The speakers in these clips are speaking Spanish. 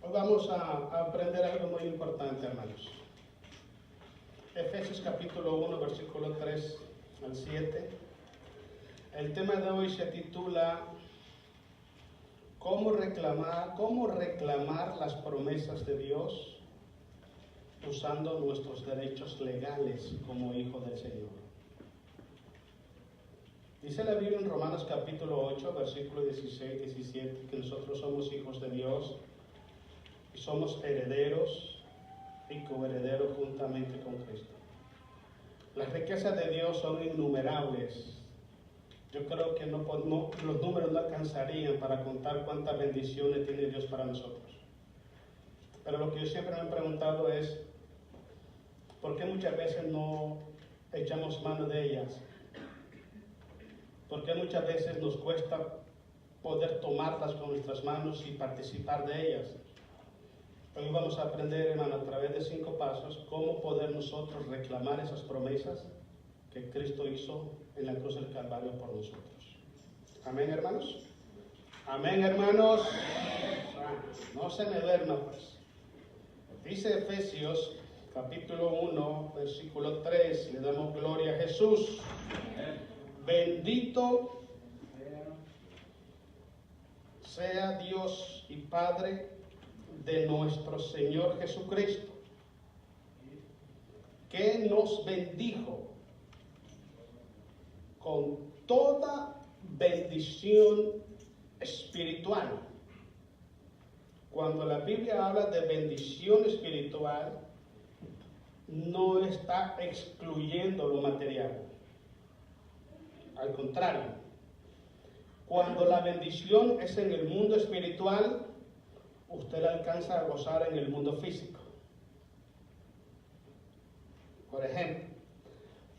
Hoy vamos a aprender algo muy importante, hermanos. Efesios capítulo 1, versículo 3 al 7. El tema de hoy se titula ¿Cómo reclamar las promesas de Dios usando nuestros derechos legales como hijos del Señor? Dice la Biblia en Romanos capítulo 8, versículo 16, 17, que nosotros somos hijos de Dios y somos herederos y coherederos juntamente con Cristo. Las riquezas de Dios son innumerables. Yo creo que los números no alcanzarían para contar cuántas bendiciones tiene Dios para nosotros. Pero lo que yo siempre me he preguntado es, ¿por qué muchas veces no echamos mano de ellas? ¿Por qué muchas veces nos cuesta poder tomarlas con nuestras manos y participar de ellas? Hoy vamos a aprender, hermano, a través de 5 pasos, cómo poder nosotros reclamar esas promesas que Cristo hizo en la cruz del Calvario por nosotros. Amén, hermanos. Amén, hermanos. No se me duerma, pues. Dice Efesios capítulo 1, versículo 3, le damos gloria a Jesús. Bendito sea Dios y Padre de nuestro Señor Jesucristo, que nos bendijo con toda bendición espiritual. Cuando la Biblia habla de bendición espiritual, no está excluyendo lo material. Al contrario, cuando la bendición es en el mundo espiritual, usted la alcanza a gozar en el mundo físico. Por ejemplo,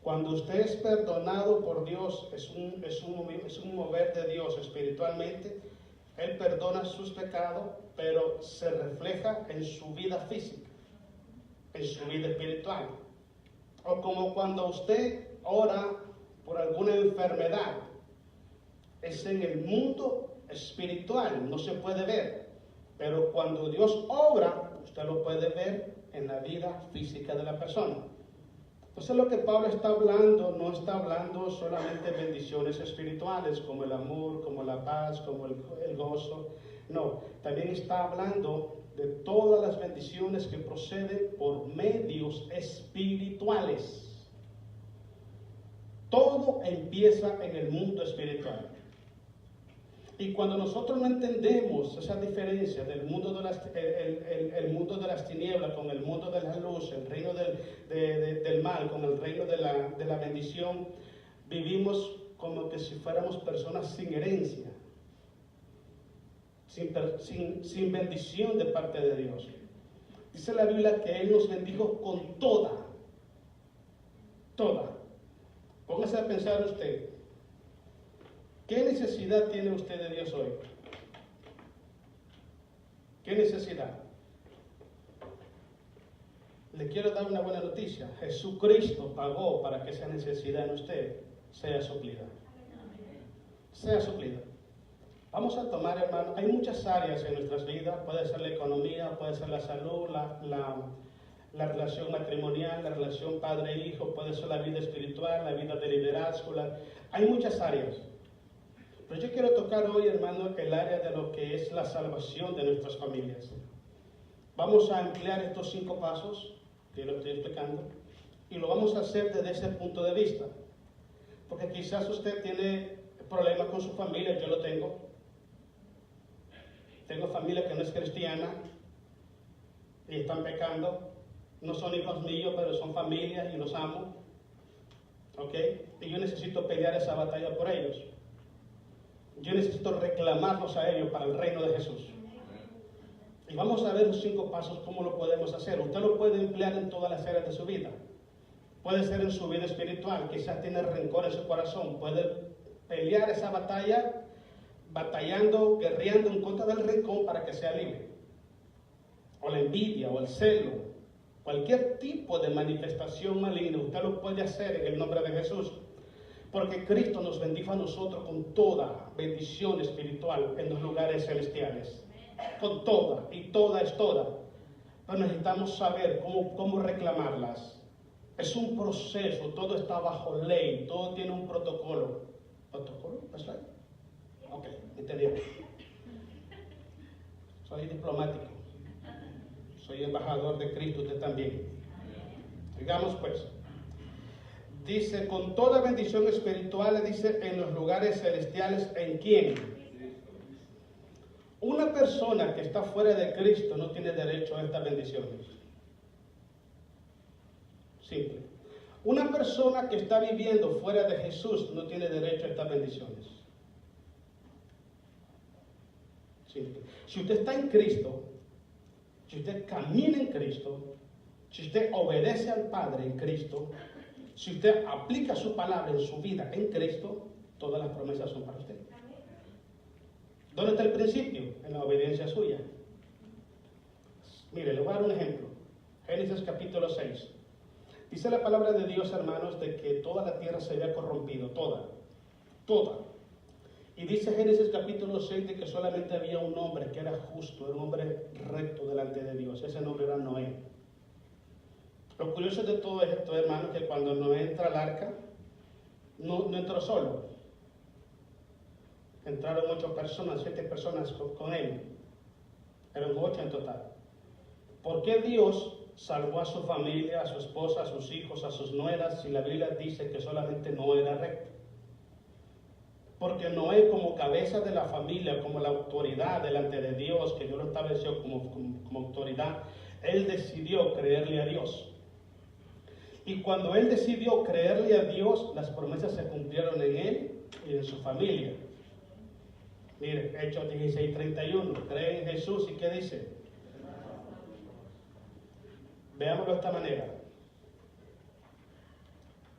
cuando usted es perdonado por Dios, es un mover de Dios espiritualmente. Él perdona sus pecados, pero se refleja en su vida física, en su vida espiritual. O como cuando usted ora por alguna enfermedad, es en el mundo espiritual, no se puede ver. Pero cuando Dios obra, usted lo puede ver en la vida física de la persona. Entonces lo que Pablo está hablando, no está hablando solamente de bendiciones espirituales, como el amor, como la paz, como el gozo. No, también está hablando de todas las bendiciones que proceden por medios espirituales. Todo empieza en el mundo espiritual. Y cuando nosotros no entendemos esa diferencia del mundo el mundo de las tinieblas con el mundo de la luz, el reino del mal con el reino de la bendición, vivimos como que si fuéramos personas sin herencia, sin bendición de parte de Dios. Dice la Biblia que Él nos bendijo con toda. Póngase a pensar usted. ¿Qué necesidad tiene usted de Dios hoy? ¿Qué necesidad? Le quiero dar una buena noticia. Jesucristo pagó para que esa necesidad en usted sea suplida. Sea suplida. Vamos a tomar, hermano, hay muchas áreas en nuestras vidas. Puede ser la economía, puede ser la salud, la relación matrimonial, la relación padre-hijo, puede ser la vida espiritual, la vida de liderazgo. Hay muchas áreas. Pero yo quiero tocar hoy, hermano, el área de lo que es la salvación de nuestras familias. Vamos a emplear estos 5 pasos que lo estoy explicando y lo vamos a hacer desde ese punto de vista. Porque quizás usted tiene problemas con su familia, yo lo tengo. Tengo familia que no es cristiana y están pecando. No son hijos míos, pero son familias y los amo. ¿Ok? Y yo necesito pelear esa batalla por ellos. Yo necesito reclamarlos a ellos para el reino de Jesús. Y vamos a ver los 5 pasos, cómo lo podemos hacer. Usted lo puede emplear en todas las áreas de su vida. Puede ser en su vida espiritual, quizás tiene rencor en su corazón. Puede pelear esa batalla, batallando, guerreando en contra del rencor para que sea libre. O la envidia, o el celo. Cualquier tipo de manifestación maligna, usted lo puede hacer en el nombre de Jesús. Porque Cristo nos bendijo a nosotros con toda bendición espiritual en los lugares celestiales. con toda, y toda es toda. Pero necesitamos saber cómo reclamarlas. Es un proceso, todo está bajo ley, todo tiene un protocolo. ¿Protocolo? ¿That's right? Ok, entendí. Soy diplomático. Soy embajador de Cristo, usted también. Digamos pues. Dice, con toda bendición espiritual, dice, en los lugares celestiales, ¿en quién? Una persona que está fuera de Cristo no tiene derecho a estas bendiciones. Simple. Una persona que está viviendo fuera de Jesús no tiene derecho a estas bendiciones. Simple. Si usted está en Cristo, si usted camina en Cristo, si usted obedece al Padre en Cristo, si usted aplica su palabra en su vida en Cristo, todas las promesas son para usted. ¿Dónde está el principio? En la obediencia suya. Mire, le voy a dar un ejemplo. Génesis capítulo 6. Dice la palabra de Dios, hermanos, de que toda la tierra se había corrompido, toda. Y dice Génesis capítulo 6 de que solamente había un hombre que era justo, era un hombre recto delante de Dios. Ese nombre era Noé. Lo curioso de todo esto, hermanos, que cuando Noé entra al arca, no entró solo. Entraron 8 personas, 7 personas con él. Eran 8 en total. ¿Por qué Dios salvó a su familia, a su esposa, a sus hijos, a sus nueras, si la Biblia dice que solamente Noé era recto? Porque Noé, como cabeza de la familia, como la autoridad delante de Dios, que Dios lo estableció como autoridad, él decidió creerle a Dios. Y cuando él decidió creerle a Dios, las promesas se cumplieron en él y en su familia. Mire, Hechos 16:31, cree en Jesús y ¿qué dice? Veámoslo de esta manera.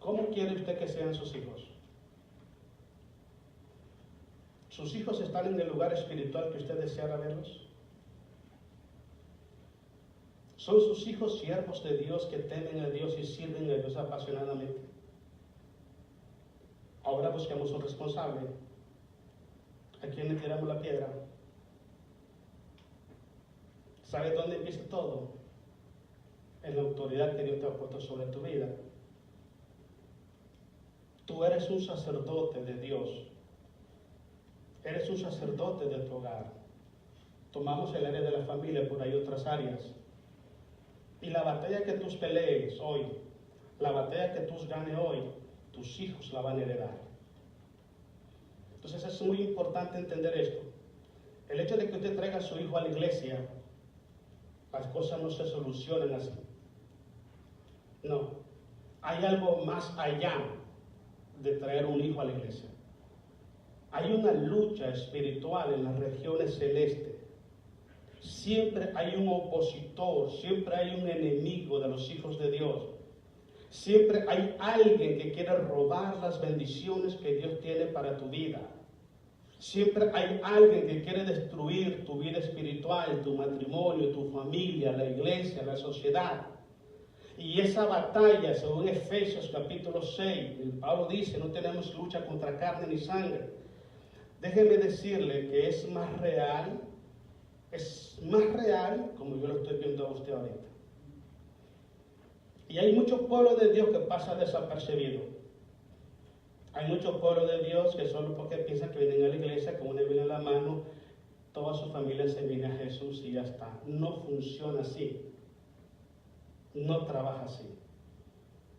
¿Cómo quiere usted que sean sus hijos? ¿Sus hijos están en el lugar espiritual que usted deseara verlos? ¿Son sus hijos siervos de Dios que temen a Dios y sirven a Dios apasionadamente? Ahora busquemos un responsable. ¿A quién le tiramos la piedra? ¿Sabe dónde empieza todo? En la autoridad que Dios te ha puesto sobre tu vida. Tú eres un sacerdote de Dios. Eres un sacerdote de tu hogar. Tomamos el área de la familia, por ahí otras áreas. Y la batalla que tú pelees hoy, la batalla que tú ganes hoy, tus hijos la van a heredar. Entonces es muy importante entender esto. El hecho de que usted traiga a su hijo a la iglesia, las cosas no se solucionan así. No. Hay algo más allá de traer un hijo a la iglesia. Hay una lucha espiritual en las regiones celestes. Siempre hay un opositor, siempre hay un enemigo de los hijos de Dios. Siempre hay alguien que quiere robar las bendiciones que Dios tiene para tu vida. Siempre hay alguien que quiere destruir tu vida espiritual, tu matrimonio, tu familia, la iglesia, la sociedad. Y esa batalla, según Efesios capítulo 6, Pablo dice, no tenemos lucha contra carne ni sangre. Déjeme decirle que es más real, como yo lo estoy viendo a usted ahorita. Y hay muchos pueblos de Dios que pasan desapercibidos. Hay muchos pueblos de Dios que solo porque piensan que vienen a la iglesia con una Biblia en la mano, toda su familia se viene a Jesús y ya está. No funciona así. No trabaja así.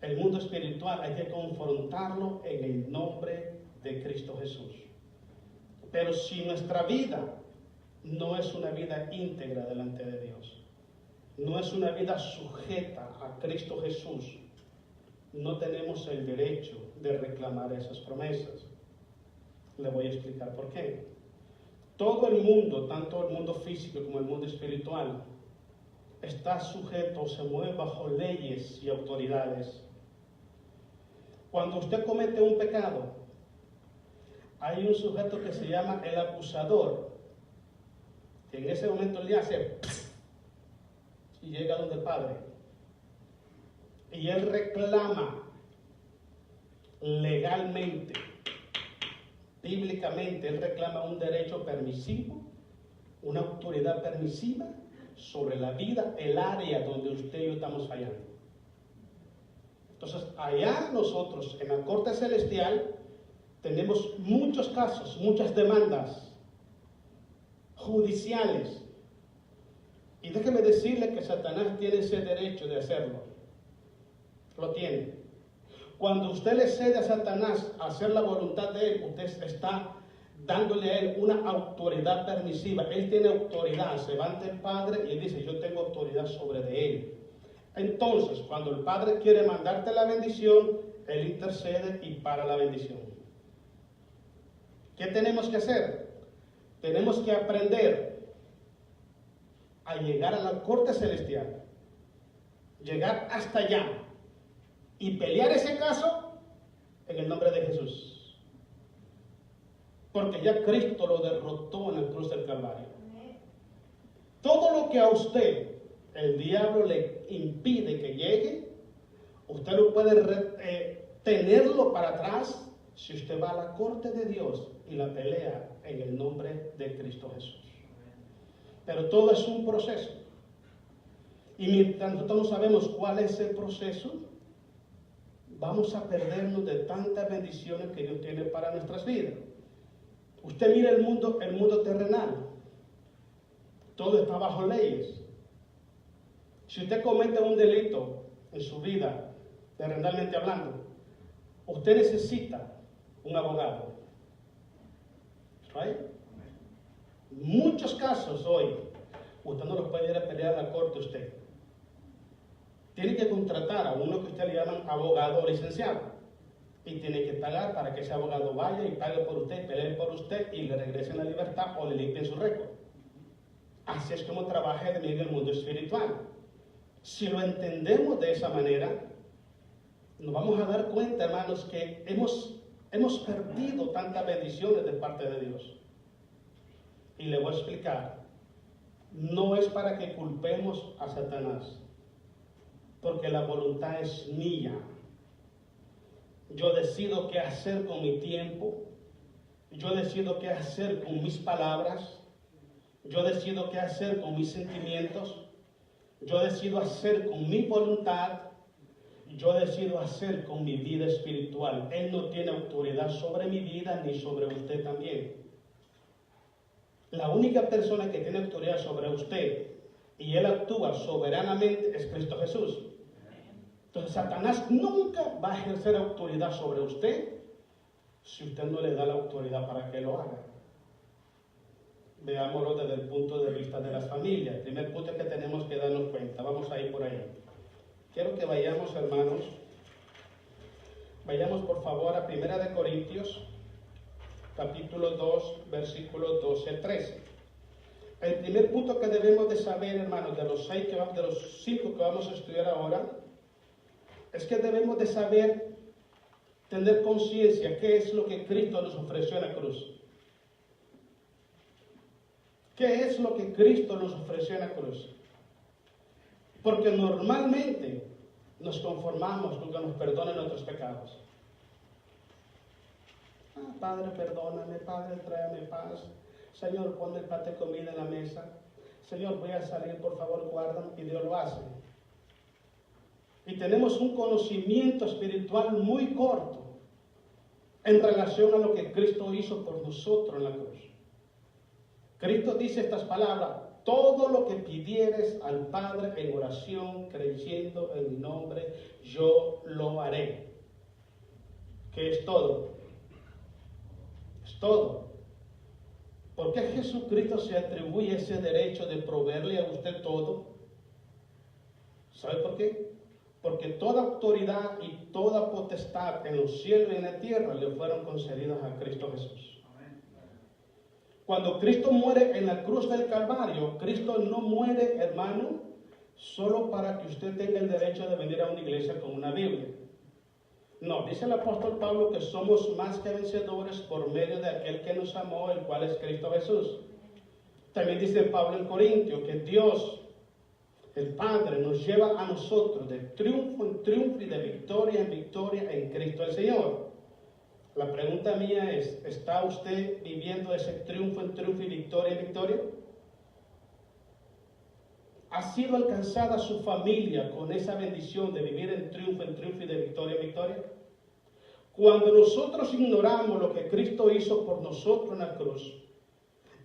El mundo espiritual hay que confrontarlo en el nombre de Cristo Jesús. Pero si nuestra vida no es una vida íntegra delante de Dios, no es una vida sujeta a Cristo Jesús, no tenemos el derecho de reclamar esas promesas. Le voy a explicar por qué. Todo el mundo, tanto el mundo físico como el mundo espiritual, está sujeto, se mueve bajo leyes y autoridades. Cuando usted comete un pecado, hay un sujeto que se llama el acusador, que en ese momento le hace y llega donde el Padre. Y él reclama legalmente, bíblicamente, él reclama un derecho permisivo una autoridad permisiva sobre la vida, el área donde usted y yo estamos fallando. Entonces, allá nosotros, en la corte celestial, tenemos muchos casos, muchas demandas judiciales. Y déjeme decirle que Satanás tiene ese derecho de hacerlo. Lo tiene. Cuando usted le cede a Satanás a hacer la voluntad de él, usted está dándole a él una autoridad permisiva. Él tiene autoridad. Se va ante el Padre y él dice, yo tengo autoridad sobre de él. Entonces, cuando el Padre quiere mandarte la bendición, él intercede y para la bendición. ¿Qué tenemos que hacer? Tenemos que aprender a llegar a la corte celestial, llegar hasta allá y pelear ese caso en el nombre de Jesús. Porque ya Cristo lo derrotó en la cruz del Calvario. Todo lo que a usted el diablo le impide que llegue, usted lo puede tenerlo para atrás si usted va a la corte de Dios y la pelea en el nombre de Cristo Jesús. Pero todo es un proceso. Y mientras nosotros no sabemos cuál es el proceso, vamos a perdernos de tantas bendiciones que Dios tiene para nuestras vidas. Usted mira el mundo terrenal. Todo está bajo leyes. Si usted comete un delito en su vida, terrenalmente hablando, usted necesita un abogado. ¿Right? Muchos casos hoy, usted no los puede ir a pelear a la corte usted. Tiene que contratar a uno que usted le llaman abogado licenciado. Y tiene que pagar para que ese abogado vaya y pague por usted, pelee por usted y le regresen la libertad o le limpien su récord. Así es como trabaja en el mundo espiritual. Si lo entendemos de esa manera, nos vamos a dar cuenta, hermanos, que hemos perdido tantas bendiciones de parte de Dios. Y le voy a explicar. No es para que culpemos a Satanás, porque la voluntad es mía. Yo decido qué hacer con mi tiempo. Yo decido qué hacer con mis palabras. Yo decido qué hacer con mis sentimientos. Yo decido hacer con mi voluntad. Yo decido hacer con mi vida espiritual. Él no tiene autoridad sobre mi vida ni sobre usted también. La única persona que tiene autoridad sobre usted y él actúa soberanamente es Cristo Jesús. Entonces Satanás nunca va a ejercer autoridad sobre usted si usted no le da la autoridad para que lo haga. Veámoslo desde el punto de vista de las familias. El primer punto que tenemos que darnos cuenta. Vamos a ir por ahí. Quiero que vayamos, hermanos. Vayamos por favor a 1 Corintios, capítulo 2, versículos 12 al 13. El primer punto que debemos de saber, hermanos, de los 5 que vamos a estudiar ahora, es que debemos de saber, tener conciencia, qué es lo que Cristo nos ofreció en la cruz. ¿Qué es lo que Cristo nos ofreció en la cruz? Porque normalmente nos conformamos con que nos perdonen nuestros pecados. Padre, perdóname, Padre, tráeme paz. Señor, ponme el plato de comida en la mesa. Señor, voy a salir, por favor, guárdame. Y Dios lo hace. Y tenemos un conocimiento espiritual muy corto en relación a lo que Cristo hizo por nosotros en la cruz. Cristo dice estas palabras: todo lo que pidieres al Padre en oración, creyendo en mi nombre, yo lo haré. ¿Qué es todo? Es todo. ¿Por qué Jesucristo se atribuye ese derecho de proveerle a usted todo? ¿Sabe por qué? Porque toda autoridad y toda potestad en los cielos y en la tierra le fueron concedidas a Cristo Jesús. Cuando Cristo muere en la cruz del Calvario, Cristo no muere, hermano, solo para que usted tenga el derecho de venir a una iglesia con una Biblia. No, dice el apóstol Pablo que somos más que vencedores por medio de aquel que nos amó, el cual es Cristo Jesús. También dice Pablo en Corintios que Dios, el Padre, nos lleva a nosotros de triunfo en triunfo y de victoria en victoria en Cristo el Señor. La pregunta mía es, ¿está usted viviendo ese triunfo en triunfo y victoria en victoria? ¿Ha sido alcanzada su familia con esa bendición de vivir en triunfo y de victoria en victoria? Cuando nosotros ignoramos lo que Cristo hizo por nosotros en la cruz,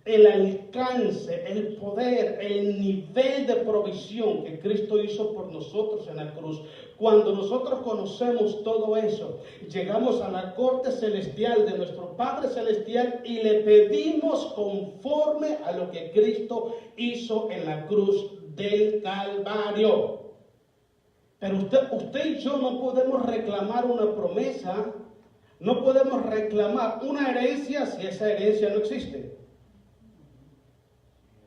el alcance, el poder, el nivel de provisión que Cristo hizo por nosotros en la cruz, cuando nosotros conocemos todo eso, llegamos a la corte celestial de nuestro Padre Celestial y le pedimos conforme a lo que Cristo hizo en la cruz del Calvario. Pero usted y yo no podemos reclamar una promesa, no podemos reclamar una herencia si esa herencia no existe.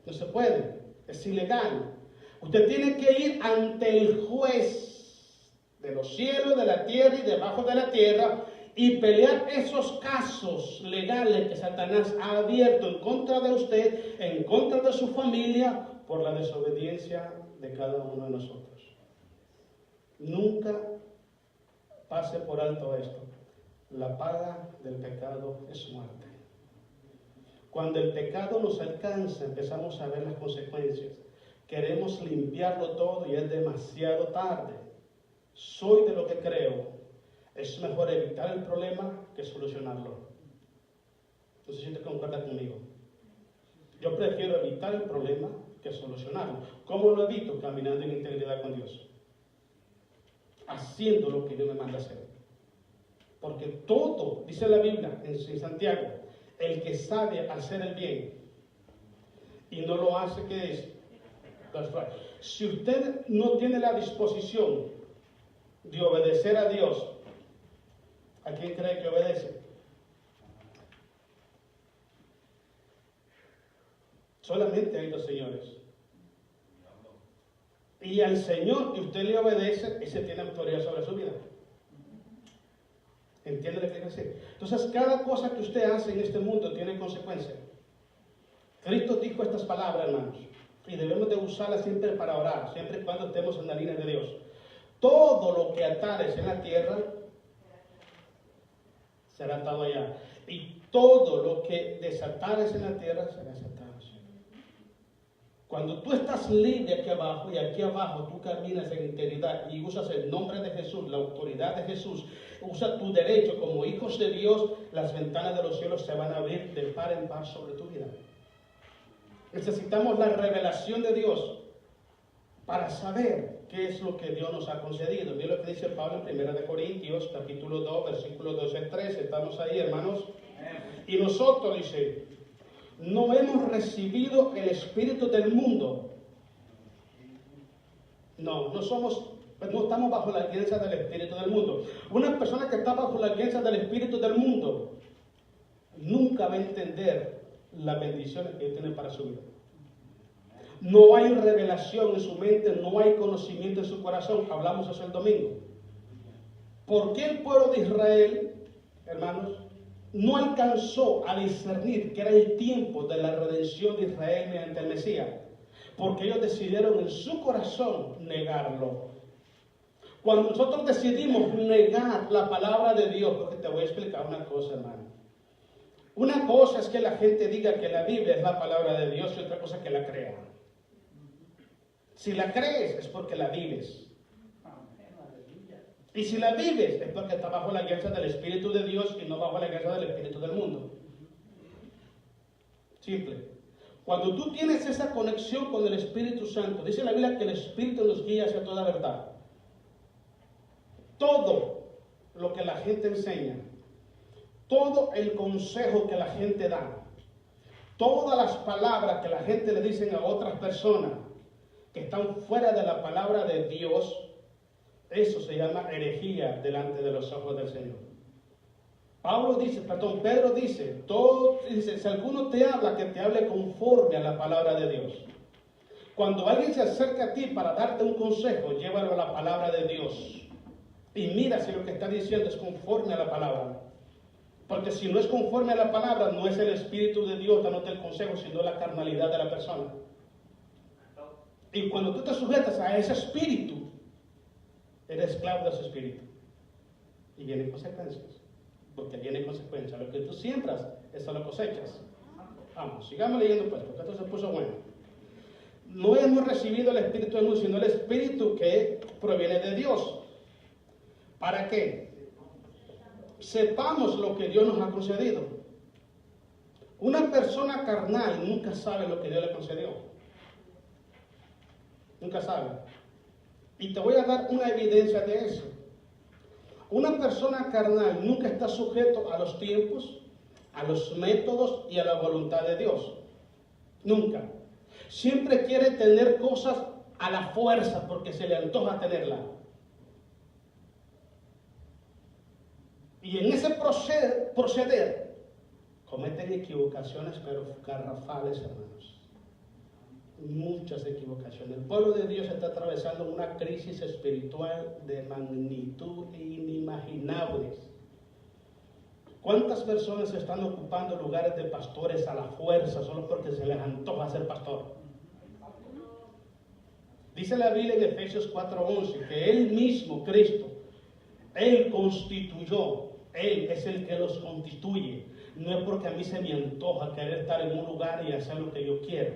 No se puede, es ilegal. Usted tiene que ir ante el juez de los cielos, de la tierra y debajo de la tierra y pelear esos casos legales que Satanás ha abierto en contra de usted, en contra de su familia, por la desobediencia de cada uno de nosotros. Nunca pase por alto esto. La paga del pecado es muerte. Cuando el pecado nos alcanza, empezamos a ver las consecuencias. Queremos limpiarlo todo y es demasiado tarde. Soy de lo que creo. Es mejor evitar el problema que solucionarlo. No sé si usted concuerda conmigo. Yo prefiero evitar el problema que solucionarlo. ¿Cómo lo evito? Caminando en integridad con Dios. Haciendo lo que Dios me manda hacer. Porque todo, dice la Biblia en Santiago, el que sabe hacer el bien y no lo hace, ¿qué es? Si usted no tiene la disposición de obedecer a Dios, ¿a quién cree que obedece? Solamente hay dos señores. Y al Señor que usted le obedece, ese tiene autoridad sobre su vida. ¿Entiende lo que quiere decir? Entonces, cada cosa que usted hace en este mundo tiene consecuencias. Cristo dijo estas palabras, hermanos, y debemos de usarlas siempre para orar, siempre y cuando estemos en la línea de Dios. Todo lo que atares en la tierra será atado allá, y todo lo que desatares en la tierra será desatado. Cuando tú estás libre aquí abajo, y aquí abajo tú caminas en integridad y usas el nombre de Jesús, la autoridad de Jesús, usa tu derecho como hijos de Dios, las ventanas de los cielos se van a abrir de par en par sobre tu vida. Necesitamos la revelación de Dios para saber qué es lo que Dios nos ha concedido. Mira lo que dice Pablo en 1 Corintios, capítulo 2, versículos 12 al 13. Estamos ahí, hermanos. Y nosotros, dice, no hemos recibido el espíritu del mundo. No estamos bajo la guianza del espíritu del mundo. Una persona que está bajo la guianza del espíritu del mundo nunca va a entender las bendiciones que Dios tiene para su vida. No hay revelación en su mente, no hay conocimiento en su corazón. Hablamos eso el domingo. ¿Por qué el pueblo de Israel, hermanos, no alcanzó a discernir que era el tiempo de la redención de Israel mediante el Mesías? Porque ellos decidieron en su corazón negarlo. Cuando nosotros decidimos negar la palabra de Dios, porque te voy a explicar una cosa, hermano. Una cosa es que la gente diga que la Biblia es la palabra de Dios y otra cosa es que la crea. Si la crees es porque la vives. Y si la vives es porque está bajo la guianza del Espíritu de Dios y no bajo la guianza del Espíritu del mundo. Simple. Cuando tú tienes esa conexión con el Espíritu Santo, dice la Biblia que el Espíritu nos guía hacia toda verdad. Todo lo que la gente enseña, todo el consejo que la gente da, todas las palabras que la gente le dicen a otras personas que están fuera de la palabra de Dios, eso se llama herejía delante de los ojos del Señor. Pedro dice, si alguno te habla, que te hable conforme a la palabra de Dios. Cuando alguien se acerca a ti para darte un consejo, llévalo a la palabra de Dios. Y mira si lo que está diciendo es conforme a la palabra. Porque si no es conforme a la palabra, no es el Espíritu de Dios dándote el consejo, sino la carnalidad de la persona. Y cuando tú te sujetas a ese espíritu, eres esclavo de ese espíritu. Y vienen consecuencias. Porque vienen consecuencias. Lo que tú siembras, eso lo cosechas. Vamos, sigamos leyendo pues, porque esto se puso bueno. no hemos recibido el espíritu del mundo, sino el espíritu que proviene de Dios. ¿Para qué? Sepamos lo que Dios nos ha concedido. Una persona carnal nunca sabe lo que Dios le concedió. Nunca sabe. Y te voy a dar una evidencia de eso. Una persona carnal nunca está sujeto a los tiempos, a los métodos y a la voluntad de Dios. Nunca. Siempre quiere tener cosas a la fuerza porque se le antoja tenerla. Y en ese proceder cometen equivocaciones, pero garrafales, hermanos. Muchas equivocaciones. El pueblo de Dios está atravesando una crisis espiritual de magnitud inimaginables. ¿Cuántas personas están ocupando lugares de pastores a la fuerza solo porque se les antoja ser pastor? Dice la Biblia en Efesios 4:11 que Él mismo, Cristo, Él constituyó, Él es el que los constituye. No es porque a mí se me antoja querer estar en un lugar y hacer lo que yo quiero.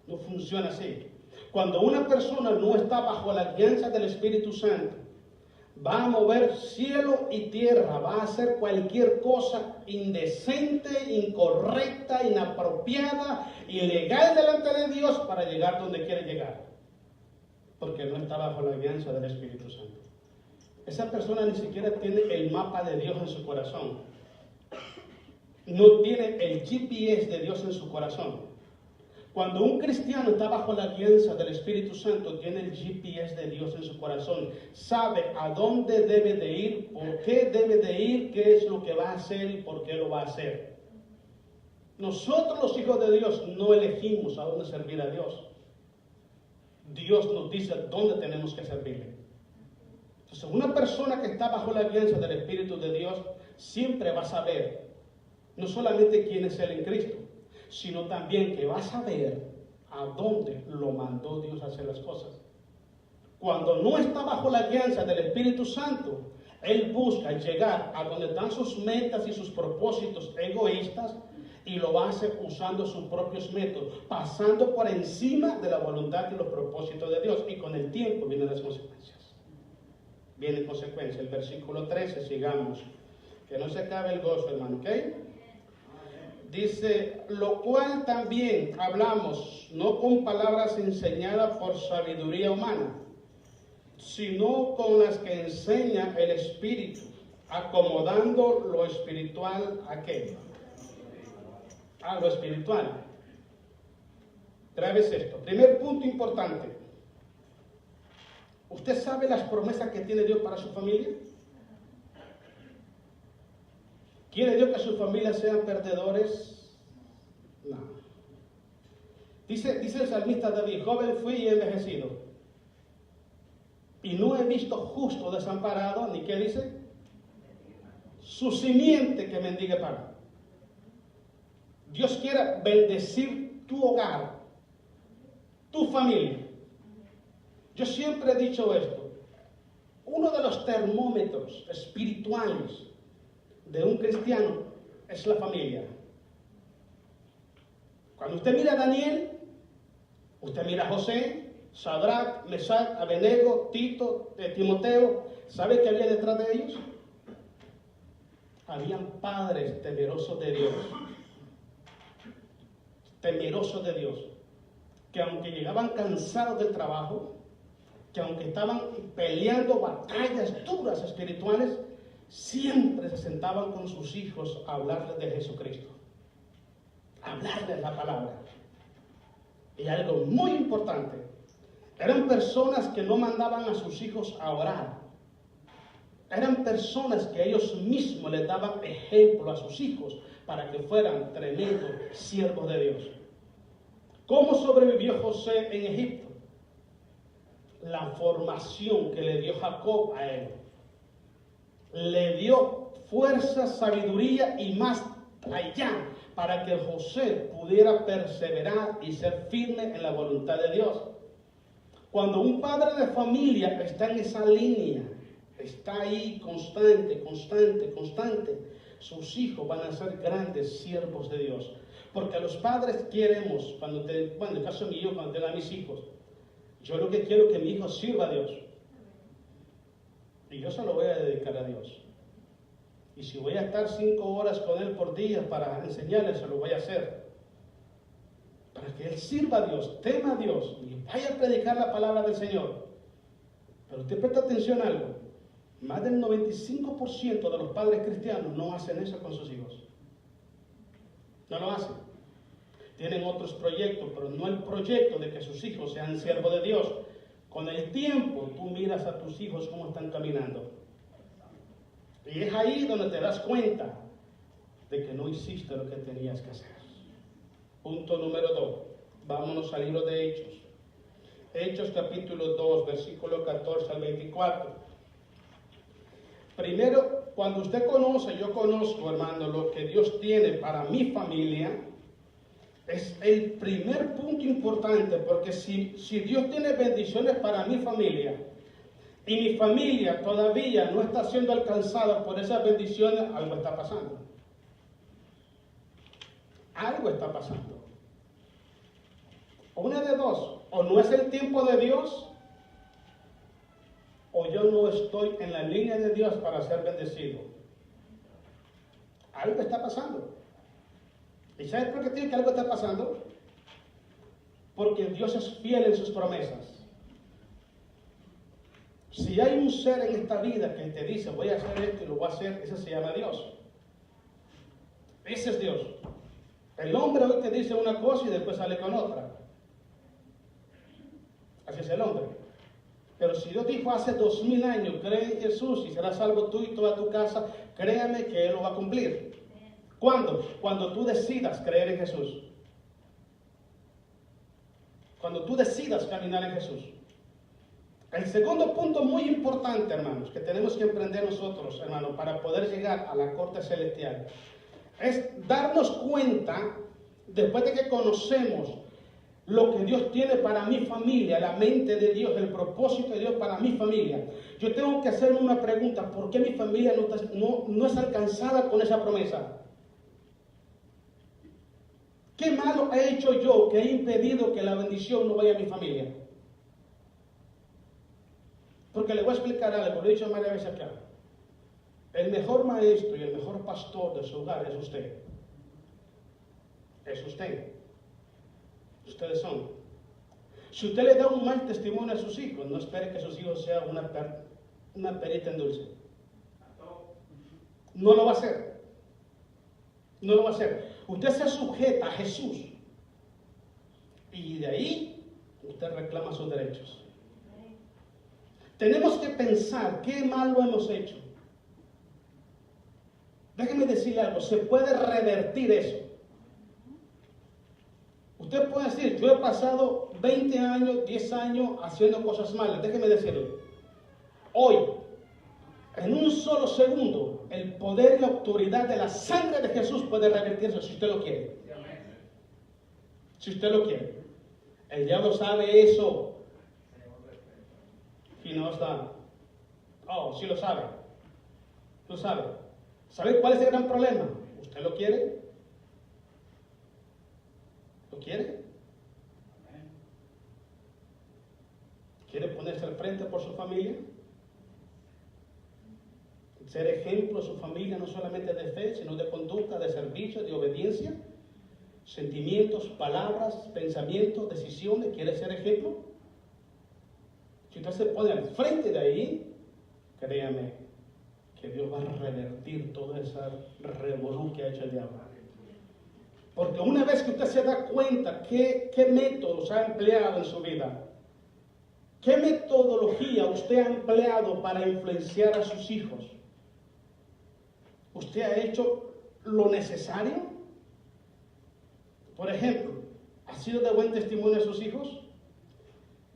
No funciona así. Cuando una persona no está bajo la guianza del Espíritu Santo, va a mover cielo y tierra, va a hacer cualquier cosa indecente, incorrecta, inapropiada, ilegal delante de Dios para llegar donde quiere llegar. Porque no está bajo la guianza del Espíritu Santo. Esa persona ni siquiera tiene el mapa de Dios en su corazón. No tiene el GPS de Dios en su corazón. Cuando un cristiano está bajo la guianza del Espíritu Santo, tiene el GPS de Dios en su corazón. Sabe a dónde debe de ir, por qué debe de ir, qué es lo que va a hacer y por qué lo va a hacer. Nosotros los hijos de Dios no elegimos a dónde servir a Dios. Dios nos dice dónde tenemos que servirle. Entonces, una persona que está bajo la guianza del Espíritu de Dios siempre va a saber no solamente quién es Él en Cristo, sino también que va a saber a dónde lo mandó Dios a hacer las cosas. Cuando no está bajo la guianza del Espíritu Santo, él busca llegar a donde están sus metas y sus propósitos egoístas y lo hace usando sus propios métodos, pasando por encima de la voluntad y los propósitos de Dios. Y con el tiempo vienen las consecuencias. Vienen consecuencias. El versículo 13, sigamos. Que no se acabe el gozo, hermano, ¿ok? Dice, lo cual también hablamos, no con palabras enseñadas por sabiduría humana, sino con las que enseña el Espíritu, acomodando lo espiritual ¿a qué? A lo espiritual. Otra vez esto. Primer punto importante. ¿Usted sabe las promesas que tiene Dios para su familia? ¿Quiere Dios que sus familias sean perdedores? No. Dice el salmista David, joven fui y envejecido, y no he visto justo desamparado, ni qué dice, su simiente que mendigue pan. Dios quiere bendecir tu hogar, tu familia. Yo siempre he dicho esto, uno de los termómetros espirituales de un cristiano es la familia. Cuando usted mira a Daniel, usted mira a José, Sadrach, Mesach, Abednego, Tito, Timoteo, ¿sabe qué había detrás de ellos? Habían padres temerosos de Dios. Temerosos de Dios. Que aunque llegaban cansados del trabajo, que aunque estaban peleando batallas duras espirituales, siempre se sentaban con sus hijos a hablarles de Jesucristo, a hablarles la palabra. Y algo muy importante, eran personas que no mandaban a sus hijos a orar. Eran personas que ellos mismos les daban ejemplo a sus hijos para que fueran tremendos siervos de Dios. ¿Cómo sobrevivió José en Egipto? La formación que le dio Jacob a él. Le dio fuerza, sabiduría y más allá para que José pudiera perseverar y ser firme en la voluntad de Dios. Cuando un padre de familia está en esa línea, está ahí constante, sus hijos van a ser grandes siervos de Dios. Porque los padres queremos, bueno, en el caso mío, cuando tenga a mis hijos, yo lo que quiero es que mi hijo sirva a Dios. Y yo se lo voy a dedicar a Dios. Y si voy a estar 5 horas con él por día para enseñarle, se lo voy a hacer. Para que él sirva a Dios, tema a Dios y vaya a predicar la palabra del Señor. Pero usted presta atención a algo. Más del 95% de los padres cristianos no hacen eso con sus hijos. No lo hacen. Tienen otros proyectos, pero no el proyecto de que sus hijos sean siervos de Dios. Con el tiempo tú miras a tus hijos cómo están caminando. Y es ahí donde te das cuenta de que no hiciste lo que tenías que hacer. Punto número 2. Vámonos al libro de Hechos. Hechos capítulo 2, versículo 14 al 24. Primero, cuando usted conoce, yo conozco, hermano, lo que Dios tiene para mi familia, es el primer punto importante, porque si Dios tiene bendiciones para mi familia, y mi familia todavía no está siendo alcanzada por esas bendiciones, algo está pasando. Algo está pasando. Una de dos, o no es el tiempo de Dios, o yo no estoy en la línea de Dios para ser bendecido. Algo está pasando. ¿Y sabes por qué tiene que algo está pasando? Porque Dios es fiel en sus promesas. Si hay un ser en esta vida que te dice, voy a hacer esto y lo voy a hacer, ese se llama Dios. Ese es Dios. El hombre hoy te dice una cosa y después sale con otra. Así es el hombre. Pero si Dios dijo hace 2000 años, cree en Jesús y serás salvo tú y toda tu casa, créame que Él lo va a cumplir. ¿Cuándo? Cuando tú decidas creer en Jesús. Cuando tú decidas caminar en Jesús. El segundo punto muy importante, hermanos, que tenemos que emprender nosotros, hermanos, para poder llegar a la corte celestial, es darnos cuenta, después de que conocemos lo que Dios tiene para mi familia, la mente de Dios, el propósito de Dios para mi familia. Yo tengo que hacerme una pregunta: ¿por qué mi familia no es alcanzada con esa promesa? ¿Qué malo he hecho yo que he impedido que la bendición no vaya a mi familia? Porque le voy a explicar algo, lo he dicho varias veces acá. El mejor maestro y el mejor pastor de su hogar es usted. Es usted. Ustedes son. Si usted le da un mal testimonio a sus hijos, no espere que sus hijos sean una perita en dulce. No lo va a hacer. No lo va a hacer. Usted se sujeta a Jesús. Y de ahí usted reclama sus derechos. Tenemos que pensar qué malo hemos hecho. Déjeme decirle algo, se puede revertir eso. Usted puede decir, yo he pasado 20 años, 10 años haciendo cosas malas. Déjeme decirle, hoy, en un solo segundo, el poder y la autoridad de la sangre de Jesús puede revertirse si usted lo quiere. Si usted lo quiere. El diablo sabe eso. Y no está. Oh, sí lo sabe. Lo sabe. ¿Sabe cuál es el gran problema? ¿Usted lo quiere? ¿Lo quiere? ¿Quiere ponerse al frente por su familia? Ser ejemplo de su familia, no solamente de fe, sino de conducta, de servicio, de obediencia, sentimientos, palabras, pensamientos, decisiones. ¿Quiere ser ejemplo? Si usted se pone al frente de ahí, créame que Dios va a revertir toda esa revolú que ha hecho el diablo. Porque una vez que usted se da cuenta qué métodos ha empleado en su vida, qué metodología usted ha empleado para influenciar a sus hijos, ¿usted ha hecho lo necesario? Por ejemplo, ¿ha sido de buen testimonio a sus hijos?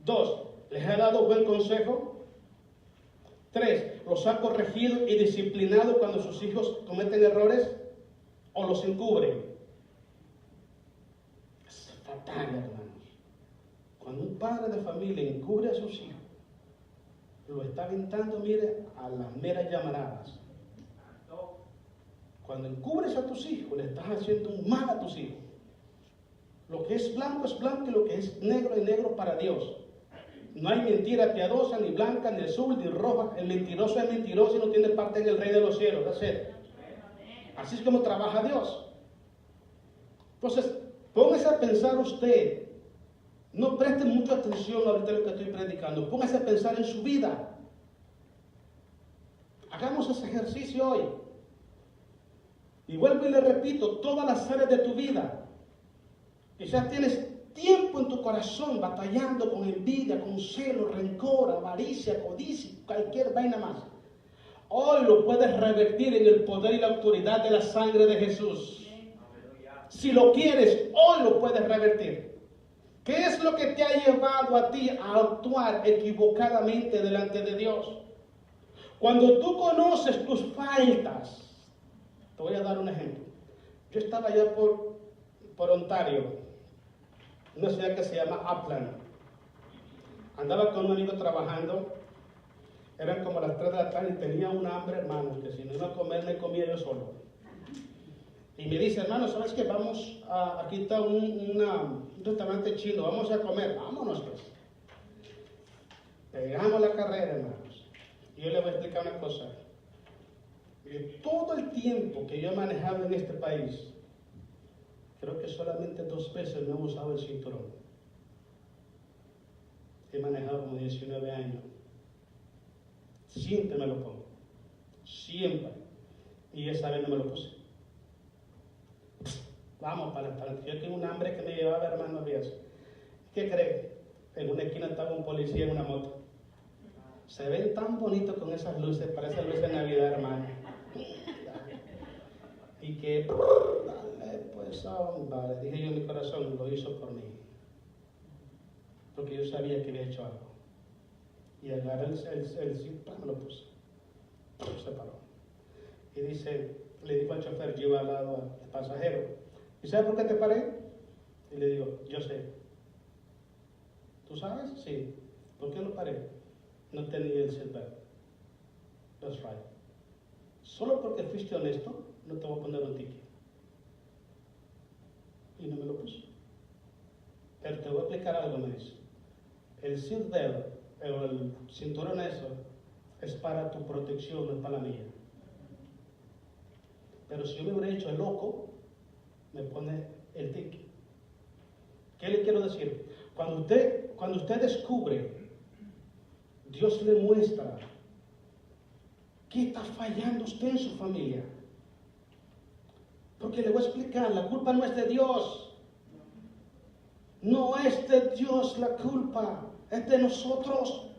2. ¿Les ha dado buen consejo? 3. ¿Los ha corregido y disciplinado cuando sus hijos cometen errores? ¿O los encubre? Es fatal, hermanos. Cuando un padre de familia encubre a sus hijos, lo está aventando, mire, a las meras llamaradas. Cuando encubres a tus hijos, le estás haciendo un mal a tus hijos. Lo que es blanco y lo que es negro para Dios. No hay mentira piadosa, ni blanca, ni azul, ni roja. El mentiroso es mentiroso y no tiene parte en el reino de los cielos. Así es como trabaja Dios. Entonces, póngase a pensar usted. No preste mucha atención ahorita a lo que estoy predicando. Póngase a pensar en su vida. Hagamos ese ejercicio hoy. Y vuelvo y le repito, todas las áreas de tu vida. Quizás tienes tiempo en tu corazón batallando con envidia, con celo, rencor, avaricia, codicia, cualquier vaina más. Hoy lo puedes revertir en el poder y la autoridad de la sangre de Jesús. Si lo quieres, hoy lo puedes revertir. ¿Qué es lo que te ha llevado a ti a actuar equivocadamente delante de Dios? Cuando tú conoces tus faltas, te voy a dar un ejemplo. Yo estaba allá por Ontario, una ciudad que se llama Upland. Andaba con un amigo trabajando, eran como las 3 de la tarde y tenía un hambre, hermano, que si no iba a comer me comía yo solo. Y me dice, hermano, ¿sabes qué? Vamos aquí está un restaurante chino, vamos a comer, vámonos pues. Pegamos la carrera, hermanos. Y yo le voy a explicar una cosa. Todo el tiempo que yo he manejado en este país, creo que solamente 2 veces no he usado el cinturón. He manejado como 19 años. Siempre me lo pongo. Siempre. Y esa vez no me lo puse. Vamos para adelante. Yo tengo un hambre que me llevaba, hermano Díaz. ¿Qué cree? En una esquina estaba un policía en una moto. Se ven tan bonitos con esas luces, parecen luces de Navidad, hermano. Y que, dale, pues, vale, dije yo en mi corazón, lo hizo por mí. Porque yo sabía que había hecho algo. Y agarré el cinturón, me lo puse. Se paró. Y dice, le dijo al chofer, yo iba al lado al pasajero. ¿Y sabes por qué te paré? Y le digo, yo sé. ¿Tú sabes? Sí. ¿Por qué lo paré? No tenía el seatbelt. That's right. Solo porque fuiste honesto, no te voy a poner un ticket. Y no me lo puso. Pero te voy a explicar algo, me dice. El seatbelt, el cinturón eso, es para tu protección, no es para la mía. Pero si yo me hubiera hecho el loco, me pone el ticket. ¿Qué le quiero decir? Cuando usted descubre, Dios le muestra qué está fallando usted en su familia. Porque le voy a explicar, la culpa no es de Dios. No es de Dios la culpa, es de nosotros.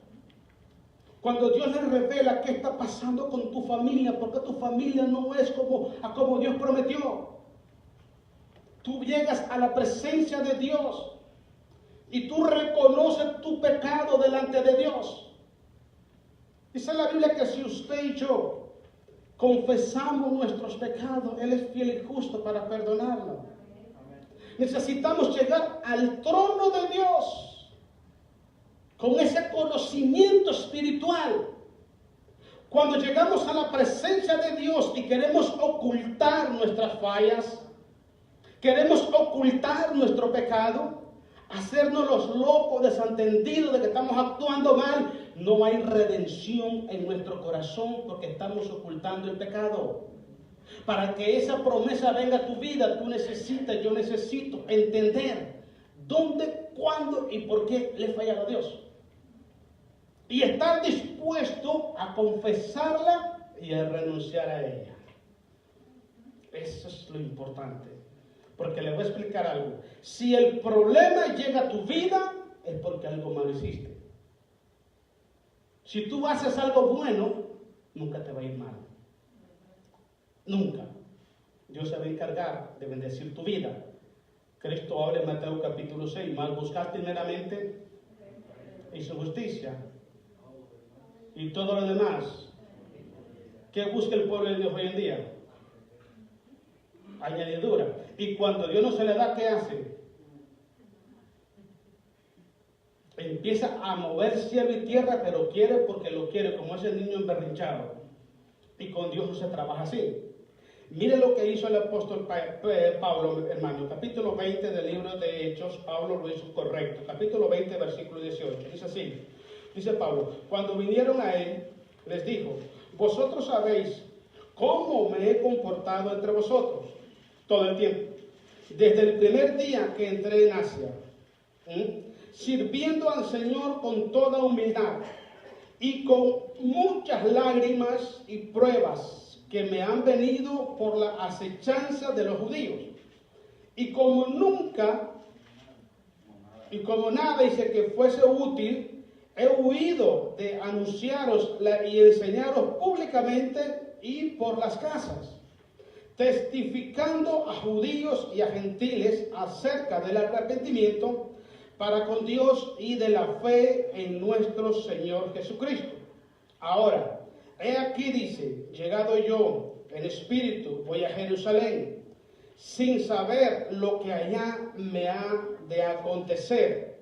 Cuando Dios le revela qué está pasando con tu familia, porque tu familia no es como Dios prometió. Tú llegas a la presencia de Dios y tú reconoces tu pecado delante de Dios. Dice la Biblia que si usted y yo confesamos nuestros pecados, Él es fiel y justo para perdonarlo. Necesitamos llegar al trono de Dios con ese conocimiento espiritual. Cuando llegamos a la presencia de Dios y queremos ocultar nuestras fallas, queremos ocultar nuestro pecado, hacernos los locos, desentendidos de que estamos actuando mal, no hay redención en nuestro corazón porque estamos ocultando el pecado. Para que esa promesa venga a tu vida, tú necesitas, yo necesito entender dónde, cuándo y por qué le he fallado a Dios. Y estar dispuesto a confesarla y a renunciar a ella. Eso es lo importante. Porque le voy a explicar algo. Si el problema llega a tu vida, es porque algo mal hiciste. Si tú haces algo bueno, nunca te va a ir mal. Nunca. Dios se va a encargar de bendecir tu vida. Cristo habla en Mateo capítulo 6. Mas buscad primeramente y su justicia. Y todo lo demás. ¿Qué busca el pueblo de Dios hoy en día? Añadidura. Y cuando Dios no se le da, ¿qué hace? Empieza a mover cielo y tierra, pero quiere porque lo quiere, como ese niño emberrinchado. Y con Dios no se trabaja así. Mire lo que hizo el apóstol Pablo, hermano. Capítulo 20 del libro de Hechos, Pablo lo hizo correcto. Capítulo 20, versículo 18. Dice así, dice Pablo, cuando vinieron a él, les dijo, vosotros sabéis cómo me he comportado entre vosotros todo el tiempo, desde el primer día que entré en Asia, sirviendo al Señor con toda humildad y con muchas lágrimas y pruebas que me han venido por la acechanza de los judíos. Y como nada hice que fuese útil, he huido de anunciaros y enseñaros públicamente y por las casas, testificando a judíos y a gentiles acerca del arrepentimiento para con Dios y de la fe en nuestro Señor Jesucristo. Ahora, he aquí, dice, llegado yo en espíritu, voy a Jerusalén, sin saber lo que allá me ha de acontecer,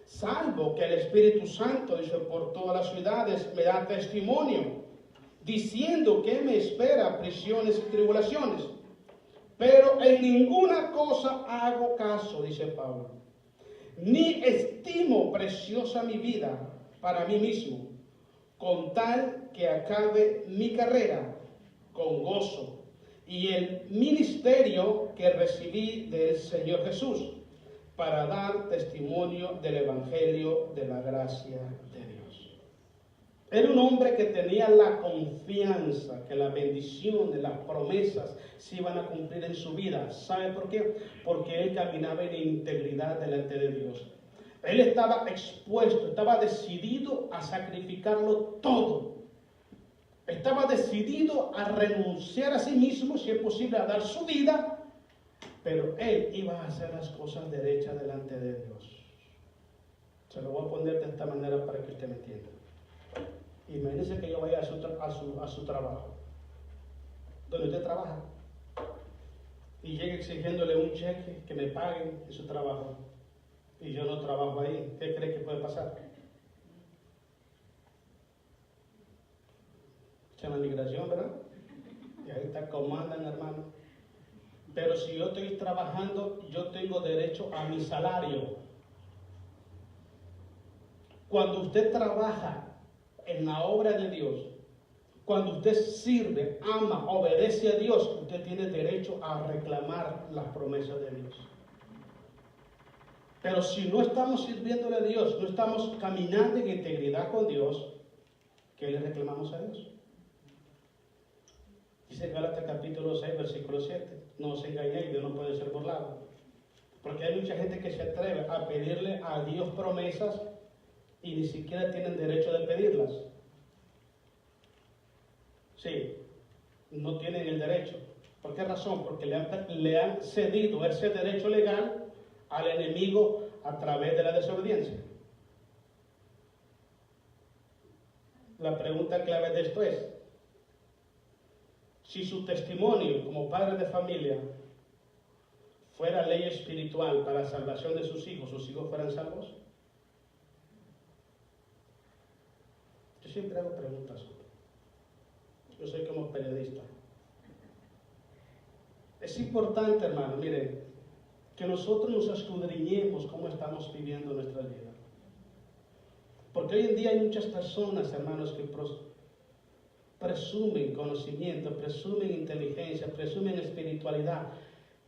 salvo que el Espíritu Santo, dice, por todas las ciudades me da testimonio, diciendo que me espera prisiones y tribulaciones. Pero en ninguna cosa hago caso, dice Pablo, ni estimo preciosa mi vida para mí mismo, con tal que acabe mi carrera con gozo y el ministerio que recibí del Señor Jesús, para dar testimonio del Evangelio de la gracia de Dios. Era un hombre que tenía la confianza que la bendición de las promesas se iban a cumplir en su vida. ¿Sabe por qué? Porque él caminaba en integridad delante de Dios. Él estaba expuesto, estaba decidido a sacrificarlo todo. Estaba decidido a renunciar a sí mismo, si es posible, a dar su vida, pero él iba a hacer las cosas derechas delante de Dios. Se lo voy a poner de esta manera para que usted me entienda. Imagínese que yo vaya a su trabajo, donde usted trabaja, y llegue exigiéndole un cheque que me paguen en su trabajo, y yo no trabajo ahí. ¿Qué cree que puede pasar? Echan la migración, ¿verdad? Y ahí está, comandan, hermano. Pero si yo estoy trabajando, yo tengo derecho a mi salario. Cuando usted trabaja en la obra de Dios, cuando usted sirve, ama, obedece a Dios, usted tiene derecho a reclamar las promesas de Dios. Pero si no estamos sirviéndole a Dios, no estamos caminando en integridad con Dios, ¿qué le reclamamos a Dios? Dice Gálatas capítulo 6, versículo 7. No os engañéis, Dios no puede ser burlado. Porque hay mucha gente que se atreve a pedirle a Dios promesas y ni siquiera tienen derecho de pedirlas. Sí, no tienen el derecho. ¿Por qué razón? Porque le han cedido ese derecho legal al enemigo a través de la desobediencia. La pregunta clave de esto es, si su testimonio como padre de familia fuera ley espiritual para la salvación de sus hijos fueran salvos. Yo siempre hago preguntas. Yo soy como periodista. Es importante, hermano, miren, que nosotros nos escudriñemos cómo estamos viviendo nuestra vida. Porque hoy en día hay muchas personas, hermanos, que presumen conocimiento, presumen inteligencia, presumen espiritualidad,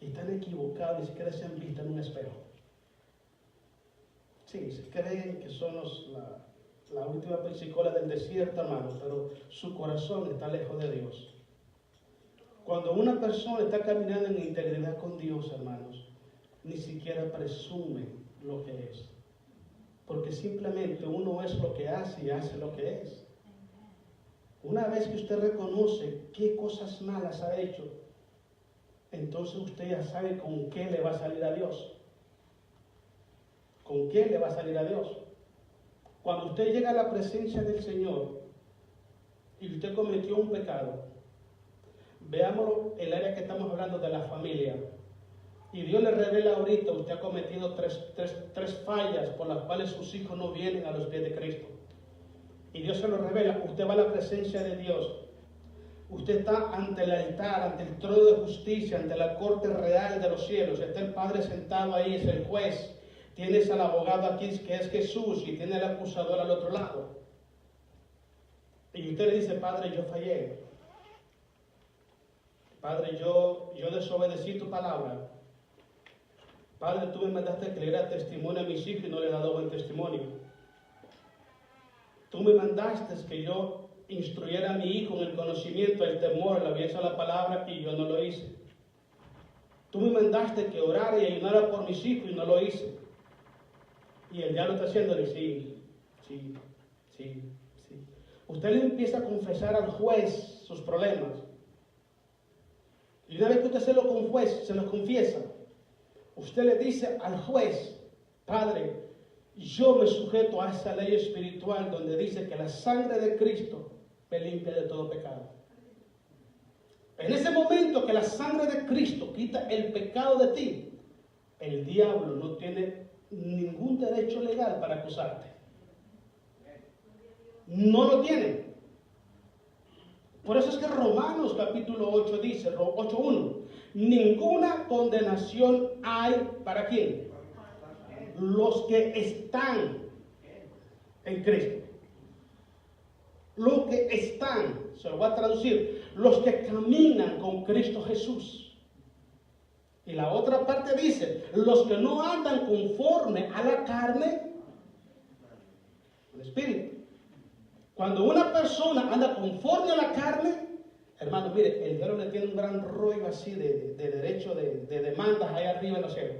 y están equivocados, ni siquiera se han visto en un espejo. Sí, se creen que son la última Pensacola del desierto, hermano, pero su corazón está lejos de Dios. Cuando una persona está caminando en integridad con Dios, hermanos, ni siquiera presume lo que es. Porque simplemente uno es lo que hace y hace lo que es. Una vez que usted reconoce qué cosas malas ha hecho, entonces usted ya sabe con qué le va a salir a Dios. ¿Con qué le va a salir a Dios? Cuando usted llega a la presencia del Señor y usted cometió un pecado, veámoslo el área que estamos hablando de la familia, y Dios le revela ahorita, usted ha cometido tres fallas por las cuales sus hijos no vienen a los pies de Cristo. Y Dios se lo revela, usted va a la presencia de Dios. Usted está ante el altar, ante el trono de justicia, ante la corte real de los cielos. Está el Padre sentado ahí, es el juez. Tienes al abogado aquí que es Jesús y tiene el acusador al otro lado. Y usted le dice, Padre, yo fallé. Padre, yo desobedecí tu palabra. Padre, tú me mandaste que le diera testimonio a mis hijos y no le he dado buen testimonio. Tú me mandaste que yo instruyera a mi hijo en el conocimiento, el temor, la obediencia a la palabra y yo no lo hice. Tú me mandaste que orara y ayunara por mis hijos y no lo hice. Y el diablo está haciéndole, sí. Usted le empieza a confesar al juez sus problemas. Y una vez que usted se los confiesa, usted le dice al juez, Padre, yo me sujeto a esa ley espiritual donde dice que la sangre de Cristo me limpia de todo pecado. En ese momento que la sangre de Cristo quita el pecado de ti, el diablo no tiene ningún derecho legal para acusarte. No lo tiene. Por eso es que Romanos capítulo 8 dice, 8:1, ninguna condenación hay ¿para quién? Los que están en Cristo. Los que están, se lo voy a traducir, los que caminan con Cristo Jesús. Y la otra parte dice, los que no andan conforme a la carne, al Espíritu. Cuando una persona anda conforme a la carne, hermano, mire, el diablo le tiene un gran rollo así de derecho, de demandas allá arriba en los cielos.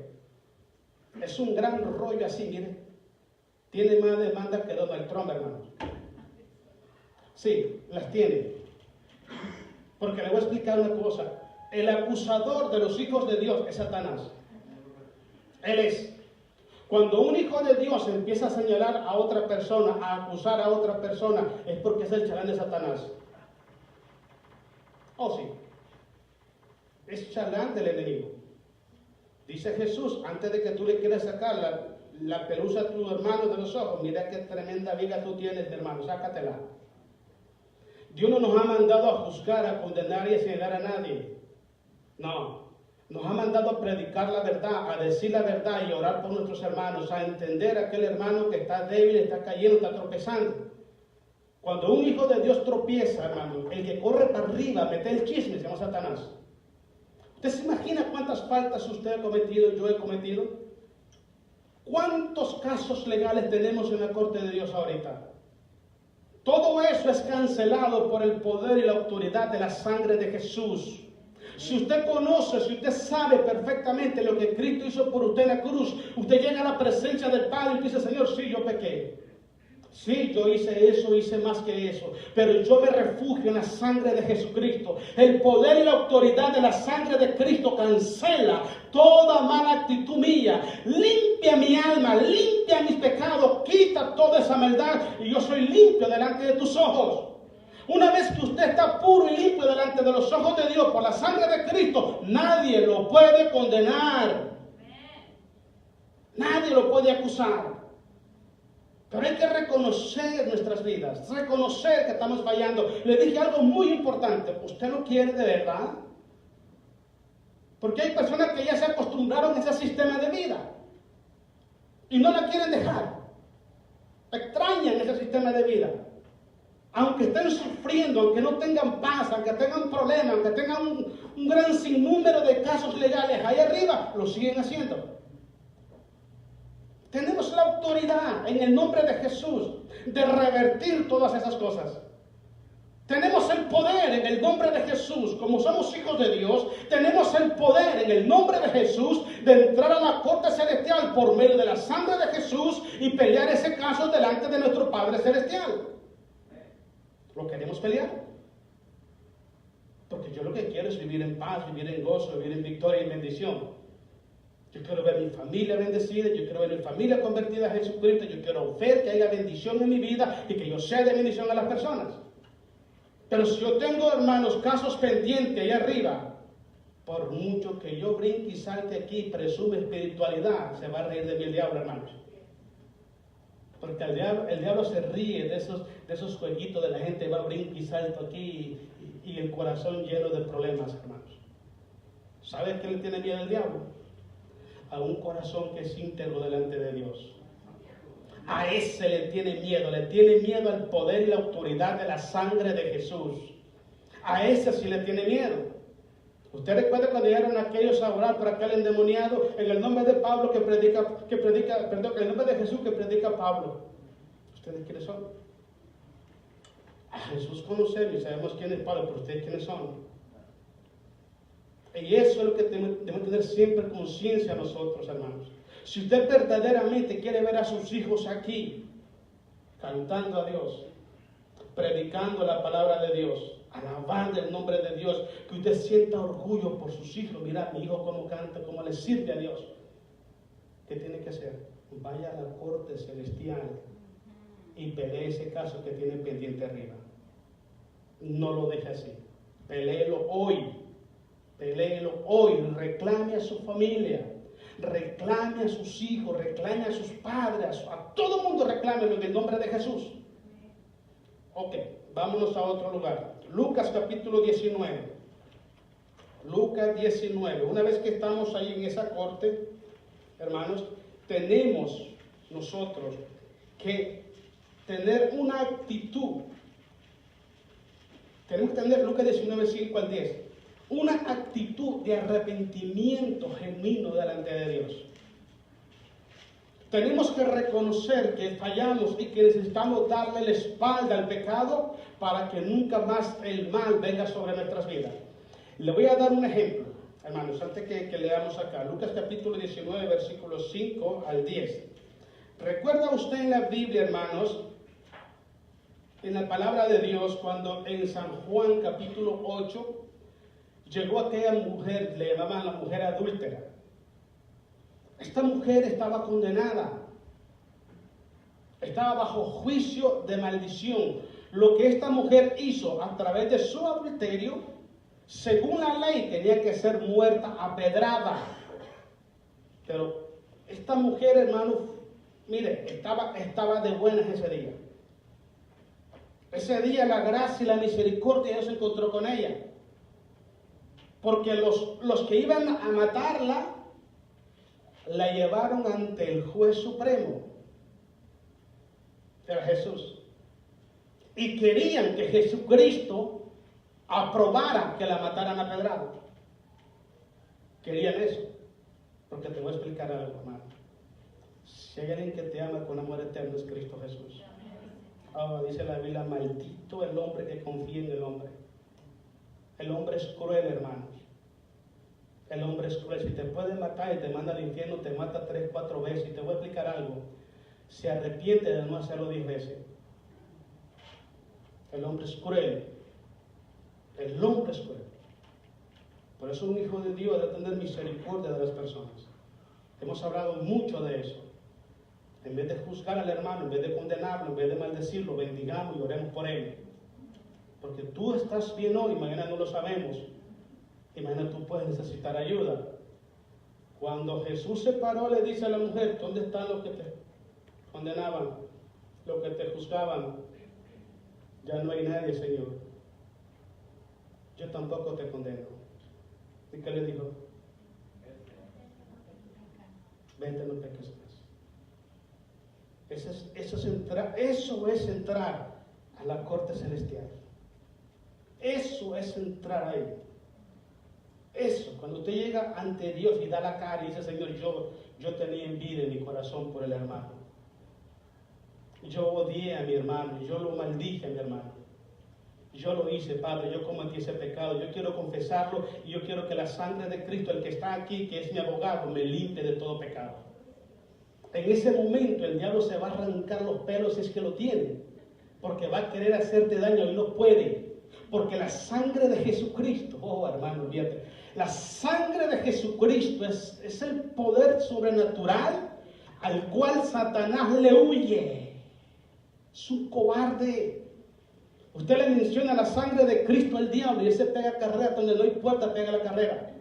Es un gran rollo así, mire. Tiene más demandas que Donald Trump, hermano. Sí, las tiene. Porque le voy a explicar una cosa. El acusador de los hijos de Dios es Satanás. Él es. Cuando un hijo de Dios empieza a señalar a otra persona, a acusar a otra persona, es porque es el chalán de Satanás. Oh, sí. Es chalán del enemigo. Dice Jesús, antes de que tú le quieras sacar la pelusa a tu hermano de los ojos, mira qué tremenda viga tú tienes, mi hermano, sácatela. Dios no nos ha mandado a juzgar, a condenar y a señalar a nadie. No. Nos ha mandado a predicar la verdad, a decir la verdad y orar por nuestros hermanos, a entender a aquel hermano que está débil, está cayendo, está tropezando. Cuando un hijo de Dios tropieza, hermano, el que corre para arriba, mete el chisme, se llama Satanás. ¿Usted se imagina cuántas faltas usted ha cometido y yo he cometido? ¿Cuántos casos legales tenemos en la corte de Dios ahorita? Todo eso es cancelado por el poder y la autoridad de la sangre de Jesús. Si usted conoce, si usted sabe perfectamente lo que Cristo hizo por usted en la cruz, usted llega a la presencia del Padre y dice, Señor, sí, yo pequé. Sí, yo hice eso, hice más que eso. Pero yo me refugio en la sangre de Jesucristo. El poder y la autoridad de la sangre de Cristo cancela toda mala actitud mía. Limpia mi alma, limpia mis pecados, quita toda esa maldad y yo soy limpio delante de tus ojos. Una vez que usted está puro y limpio delante de los ojos de Dios por la sangre de Cristo, nadie lo puede condenar. Nadie lo puede acusar. Pero hay que reconocer nuestras vidas, reconocer que estamos fallando. Le dije algo muy importante. ¿Usted lo quiere de verdad? Porque hay personas que ya se acostumbraron a ese sistema de vida y no la quieren dejar. Extrañan ese sistema de vida. Aunque estén sufriendo, aunque no tengan paz, aunque tengan problemas, aunque tengan un gran sinnúmero de casos legales ahí arriba, lo siguen haciendo. Tenemos la autoridad en el nombre de Jesús de revertir todas esas cosas. Tenemos el poder en el nombre de Jesús, como somos hijos de Dios, tenemos el poder en el nombre de Jesús de entrar a la corte celestial por medio de la sangre de Jesús y pelear ese caso delante de nuestro Padre celestial. ¿Lo queremos pelear? Porque yo lo que quiero es vivir en paz, vivir en gozo, vivir en victoria y en bendición. Yo quiero ver mi familia bendecida, yo quiero ver mi familia convertida a Jesucristo, yo quiero ver que haya bendición en mi vida y que yo sea de bendición a las personas. Pero si yo tengo, hermanos, casos pendientes ahí arriba, por mucho que yo brinque y salte aquí y presume espiritualidad, se va a reír de mí el diablo, hermanos. Porque el diablo se ríe de esos jueguitos de la gente, va a brincar y salto aquí y el corazón lleno de problemas, hermanos. ¿Sabe qué le tiene miedo al diablo? A un corazón que es íntegro delante de Dios. A ese le tiene miedo al poder y la autoridad de la sangre de Jesús. A ese sí le tiene miedo. Usted recuerda cuando llegaron aquellos a orar por aquel endemoniado en el nombre de Pablo en el nombre de Jesús que predica Pablo. ¿Ustedes quiénes son? A Jesús conocemos y sabemos quién es Pablo, pero ustedes quiénes son. Y eso es lo que debemos tener siempre conciencia nosotros, hermanos. Si usted verdaderamente quiere ver a sus hijos aquí, cantando a Dios, predicando la palabra de Dios, alabando el nombre de Dios, que usted sienta orgullo por sus hijos, mira mi hijo cómo canta, cómo le sirve a Dios, ¿qué tiene que hacer? Vaya a la corte celestial y pelee ese caso que tiene pendiente arriba. No lo deje así, peléelo hoy, reclame a su familia, reclame a sus hijos, reclame a sus padres, a todo el mundo reclámelo en el nombre de Jesús. Ok, vámonos a otro lugar. Lucas capítulo 19. Lucas 19. Una vez que estamos ahí en esa corte, hermanos, tenemos nosotros que tener una actitud. Tenemos que tener Lucas 19, 5 al 10. Una actitud de arrepentimiento genuino delante de Dios. Tenemos que reconocer que fallamos y que necesitamos darle la espalda al pecado para que nunca más el mal venga sobre nuestras vidas. Le voy a dar un ejemplo, hermanos, antes que leamos acá. Lucas capítulo 19, versículos 5 al 10. ¿Recuerda usted en la Biblia, hermanos, en la palabra de Dios, cuando en San Juan capítulo 8, llegó aquella mujer, le llamaban la mujer adúltera? Esta mujer estaba condenada, estaba bajo juicio de maldición. Lo que esta mujer hizo a través de su adulterio, según la ley, tenía que ser muerta a pedrada. Pero esta mujer, hermano, mire, estaba de buenas ese día. Ese día la gracia y la misericordia de Dios se encontró con ella. Porque los que iban a matarla, la llevaron ante el juez supremo, era Jesús, y querían que Jesucristo aprobara que la mataran a pedrada. Querían eso, porque te voy a explicar algo, hermano. Si hay alguien que te ama con amor eterno, es Cristo Jesús. Dice la Biblia, maldito el hombre que confía en el hombre. El hombre es cruel, hermanos. El hombre es cruel. Si te puede matar y te manda al infierno, te mata 3, 4 veces. Y te voy a explicar algo. Se arrepiente de no hacerlo 10 veces. El hombre es cruel. El hombre es cruel. Por eso un hijo de Dios debe tener misericordia de las personas. Hemos hablado mucho de eso. En vez de juzgar al hermano, en vez de condenarlo, en vez de maldecirlo, bendigamos y oremos por él. Porque tú estás bien hoy, mañana no lo sabemos. Y mañana tú puedes necesitar ayuda. Cuando Jesús se paró, le dice a la mujer, ¿dónde están los que te condenaban? Los que te juzgaban. Ya no hay nadie, Señor. Yo tampoco te condeno. ¿Y qué le dijo? Vete, no peques más. Eso es entrar a la corte celestial. Eso es entrar ahí. Eso, cuando usted llega ante Dios y da la cara y dice, Señor, yo tenía envidia en mi corazón por el hermano. Yo odié a mi hermano, yo lo maldije a mi hermano. Yo lo hice, Padre, yo cometí ese pecado, yo quiero confesarlo y yo quiero que la sangre de Cristo, el que está aquí, que es mi abogado, me limpie de todo pecado. En ese momento el diablo se va a arrancar los pelos si es que lo tiene, porque va a querer hacerte daño y no puede. Porque la sangre de Jesucristo, hermano, olvídate, la sangre de Jesucristo es el poder sobrenatural al cual Satanás le huye. Es un cobarde. Usted le menciona la sangre de Cristo al diablo y ese pega carrera donde no hay puerta, pega la carrera.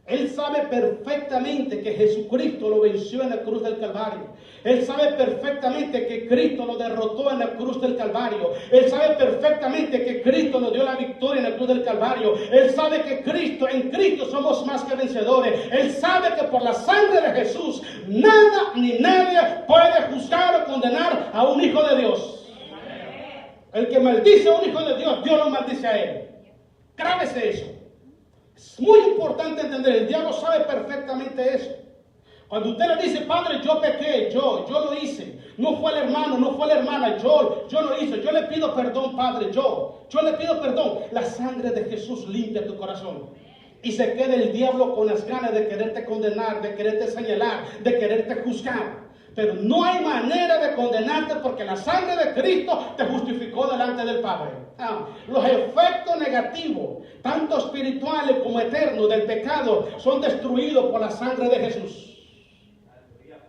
Él sabe perfectamente que Jesucristo lo venció en la cruz del Calvario. Él sabe perfectamente que Cristo lo derrotó en la cruz del Calvario. Él sabe perfectamente que Cristo nos dio la victoria en la cruz del Calvario. Él sabe que en Cristo somos más que vencedores. Él sabe que por la sangre de Jesús nada ni nadie puede juzgar o condenar a un hijo de Dios. El que maldice a un hijo de Dios, Dios lo maldice a él. Grábese eso. Es muy importante entender, el diablo sabe perfectamente eso. Cuando usted le dice, Padre, yo pequé, yo lo hice. No fue el hermano, no fue la hermana, yo lo hice. Yo le pido perdón, Padre, yo le pido perdón. La sangre de Jesús limpia tu corazón. Y se queda el diablo con las ganas de quererte condenar, de quererte señalar, de quererte juzgar. Pero no hay manera de condenarte porque la sangre de Cristo te justificó delante del Padre. Los efectos negativos, tanto espirituales como eternos del pecado, son destruidos por la sangre de Jesús.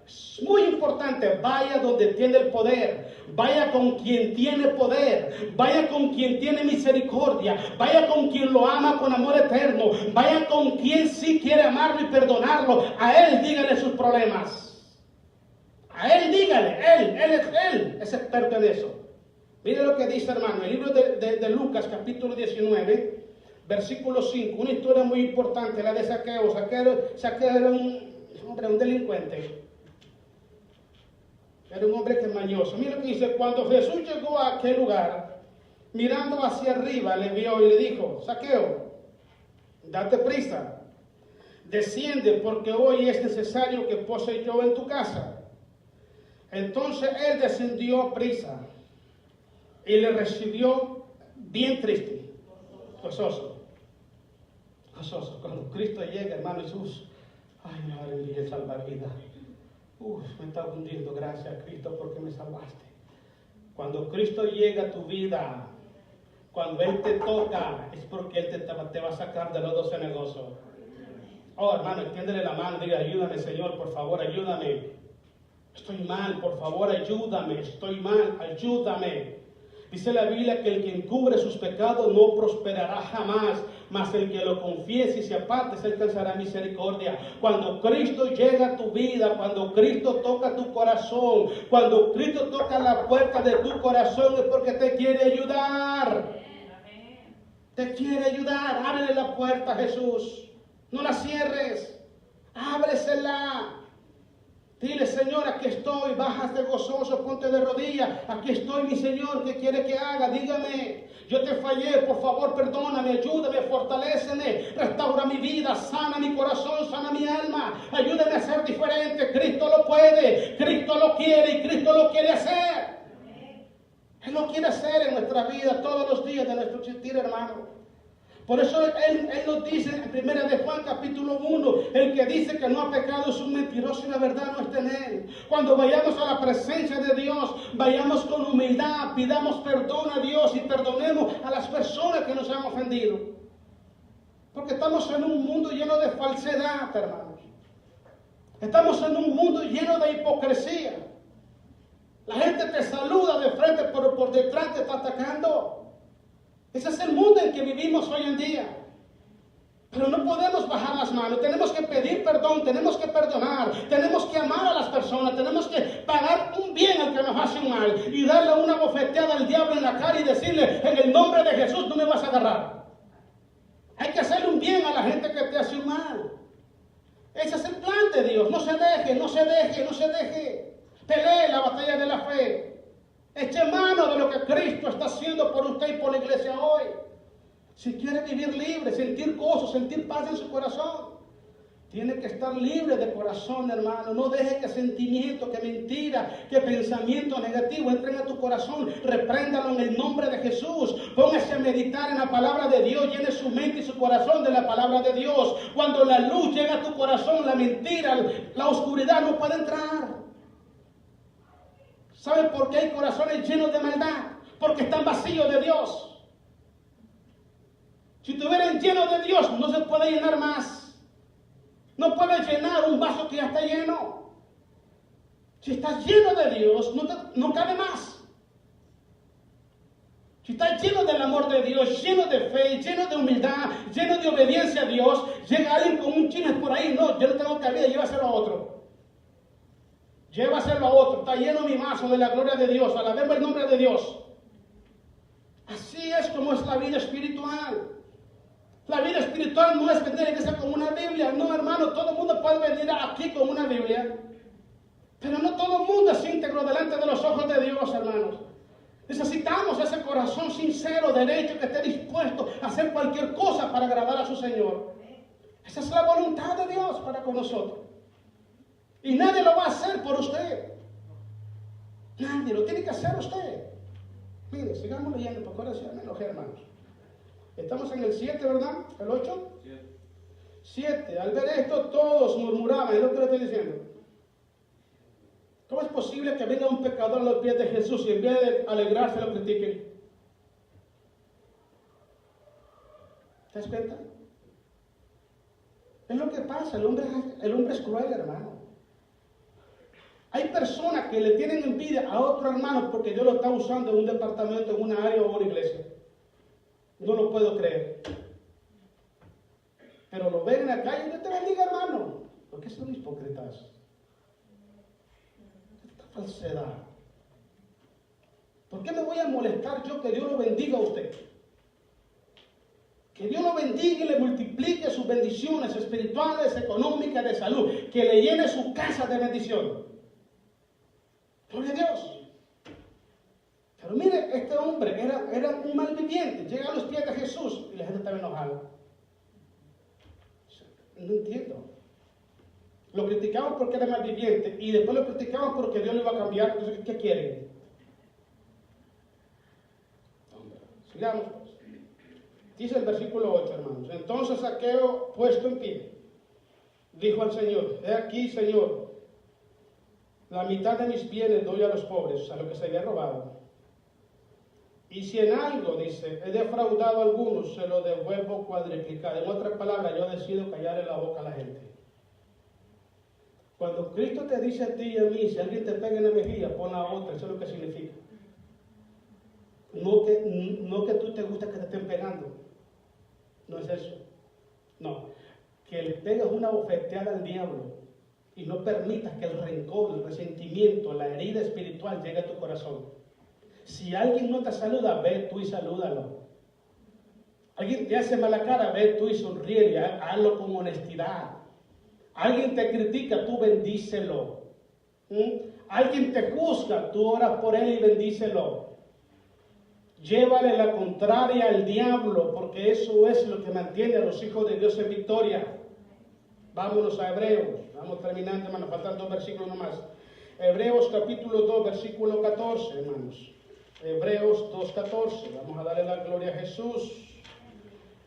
Es muy importante, vaya donde tiene el poder, vaya con quien tiene poder, vaya con quien tiene misericordia, vaya con quien lo ama con amor eterno, vaya con quien sí quiere amarlo y perdonarlo. A él dígale sus problemas. A él dígale, él es experto en eso. Mire lo que dice, hermano, el libro de Lucas, capítulo 19, versículo 5, una historia muy importante, la de Zaqueo. Zaqueo era un delincuente. Era un hombre que mañoso. Mira lo que dice, cuando Jesús llegó a aquel lugar, mirando hacia arriba, le vio y le dijo, Zaqueo, date prisa, desciende porque hoy es necesario que pose yo en tu casa. Entonces él descendió prisa y le recibió bien triste, gozoso. Cuando Cristo llega, hermano Jesús, ay, madre mía, el salvavidas. Me está hundiendo, gracias a Cristo porque me salvaste. Cuando Cristo llega a tu vida, cuando Él te toca, es porque Él te va a sacar del lodo cenagoso. Oh, hermano, extiéndele la mano, diga, ayúdame, Señor, por favor, ayúdame. Estoy mal, por favor, ayúdame. Estoy mal, ayúdame. Dice la Biblia que el que encubre sus pecados no prosperará jamás, mas el que lo confiese y se aparte se alcanzará misericordia. Cuando Cristo llega a tu vida, cuando Cristo toca tu corazón, cuando Cristo toca la puerta de tu corazón, es porque te quiere ayudar. Te quiere ayudar. Ábrele la puerta a Jesús. No la cierres. Ábresela. Dile, Señor, aquí estoy, bájate gozoso, ponte de rodillas. Aquí estoy, mi Señor, ¿qué quiere que haga? Dígame, yo te fallé, por favor, perdóname, ayúdame, fortaléceme, restaura mi vida, sana mi corazón, sana mi alma. Ayúdame a ser diferente. Cristo lo puede, Cristo lo quiere y Cristo lo quiere hacer. Él lo quiere hacer en nuestra vida todos los días de nuestro existir, hermano. Por eso él nos dice en 1 de Juan capítulo 1, el que dice que no ha pecado es un mentiroso y la verdad no está en él. Cuando vayamos a la presencia de Dios, vayamos con humildad, pidamos perdón a Dios y perdonemos a las personas que nos han ofendido. Porque estamos en un mundo lleno de falsedad, hermanos. Estamos en un mundo lleno de hipocresía. La gente te saluda de frente, pero por detrás te está atacando. Ese es el mundo en que vivimos hoy en día. Pero no podemos bajar las manos. Tenemos que pedir perdón, tenemos que perdonar, tenemos que amar a las personas, tenemos que pagar un bien al que nos hace un mal y darle una bofeteada al diablo en la cara y decirle, en el nombre de Jesús no me vas a agarrar. Hay que hacerle un bien a la gente que te hace un mal. Ese es el plan de Dios. No se deje, no se deje, no se deje. Pelee la batalla de la fe. Eche mano de lo que Cristo está haciendo por usted y por la iglesia hoy. Si quiere vivir libre, sentir gozo, sentir paz en su corazón, tiene que estar libre de corazón, hermano. No deje que sentimiento, que mentira, que pensamiento negativo entren a tu corazón. Repréndalo en el nombre de Jesús. Póngase a meditar en la palabra de Dios. Llene su mente y su corazón de la palabra de Dios. Cuando la luz llega a tu corazón, la mentira, la oscuridad no puede entrar. ¿Saben por qué hay corazones llenos de maldad? Porque están vacíos de Dios. Si estuvieran llenos de Dios, no se puede llenar más. No puede llenar un vaso que ya está lleno. Si estás lleno de Dios, no cabe más. Si estás lleno de del amor de Dios, lleno de fe, lleno de humildad, lleno de obediencia a Dios, llega alguien con un chisme por ahí, no, yo no tengo cabida, llévaselo a otro. Llévaselo a otro, está lleno mi vaso de la gloria de Dios, alabemos el nombre de Dios. Así es como es la vida espiritual. La vida espiritual no es venir a la iglesia con una Biblia, no hermano, todo el mundo puede venir aquí con una Biblia, pero no todo el mundo es íntegro delante de los ojos de Dios, hermanos. Necesitamos ese corazón sincero, derecho, que esté dispuesto a hacer cualquier cosa para agradar a su Señor. Esa es la voluntad de Dios para con nosotros. Y nadie lo va a hacer por usted. Nadie, lo tiene que hacer usted. Mire, sigamos leyendo, porque ahora sí me enojé, hermanos. Estamos en el 7, ¿verdad? ¿El 8? 7. Al ver esto, todos murmuraban. Es lo que le estoy diciendo. ¿Cómo es posible que venga un pecador a los pies de Jesús y en vez de alegrarse lo critiquen? ¿Te das cuenta? Es lo que pasa. El hombre es cruel, hermano. Hay personas que le tienen envidia a otro hermano porque Dios lo está usando en un departamento, en una área o en una iglesia. No lo puedo creer. Pero lo ven en la calle y Dios te bendiga, hermano. ¿Por qué son hipócritas? Esta falsedad. ¿Por qué me voy a molestar yo que Dios lo bendiga a usted? Que Dios lo bendiga y le multiplique sus bendiciones espirituales, económicas, de salud. Que le llene su casa de bendición. Gloria a Dios. Pero mire, este hombre era un malviviente. Llega a los pies de Jesús y la gente estaba enojada. No entiendo. Lo criticaban porque era malviviente y después lo criticaban porque Dios lo iba a cambiar. Entonces, ¿qué quieren? Sigamos. Dice el versículo 8, hermanos. Entonces Zaqueo, puesto en pie, dijo al Señor: he aquí, Señor, la mitad de mis bienes doy a los pobres, a lo que se había robado. Y si en algo, dice, he defraudado a algunos, se lo devuelvo cuadriplicado. En otras palabras, yo decido callarle la boca a la gente. Cuando Cristo te dice a ti y a mí, si alguien te pega en la mejilla, pon la otra, eso es lo que significa. No que tú te gusta que te estén pegando. No es eso. No. Que le pegas una bofeteada al diablo y no permitas que el rencor, el resentimiento, la herida espiritual llegue a tu corazón. Si alguien no te saluda, ve tú y salúdalo. Alguien te hace mala cara, ve tú y sonríele, hazlo con honestidad. Alguien te critica, tú bendícelo. Alguien te juzga, tú oras por él y bendícelo. Llévale la contraria al diablo, porque eso es lo que mantiene a los hijos de Dios en victoria. Vámonos a Hebreos. Vamos terminando, hermanos, faltan 2 versículos nomás. Hebreos capítulo 2, versículo 14, hermanos. Hebreos 2:14. Vamos a darle la gloria a Jesús.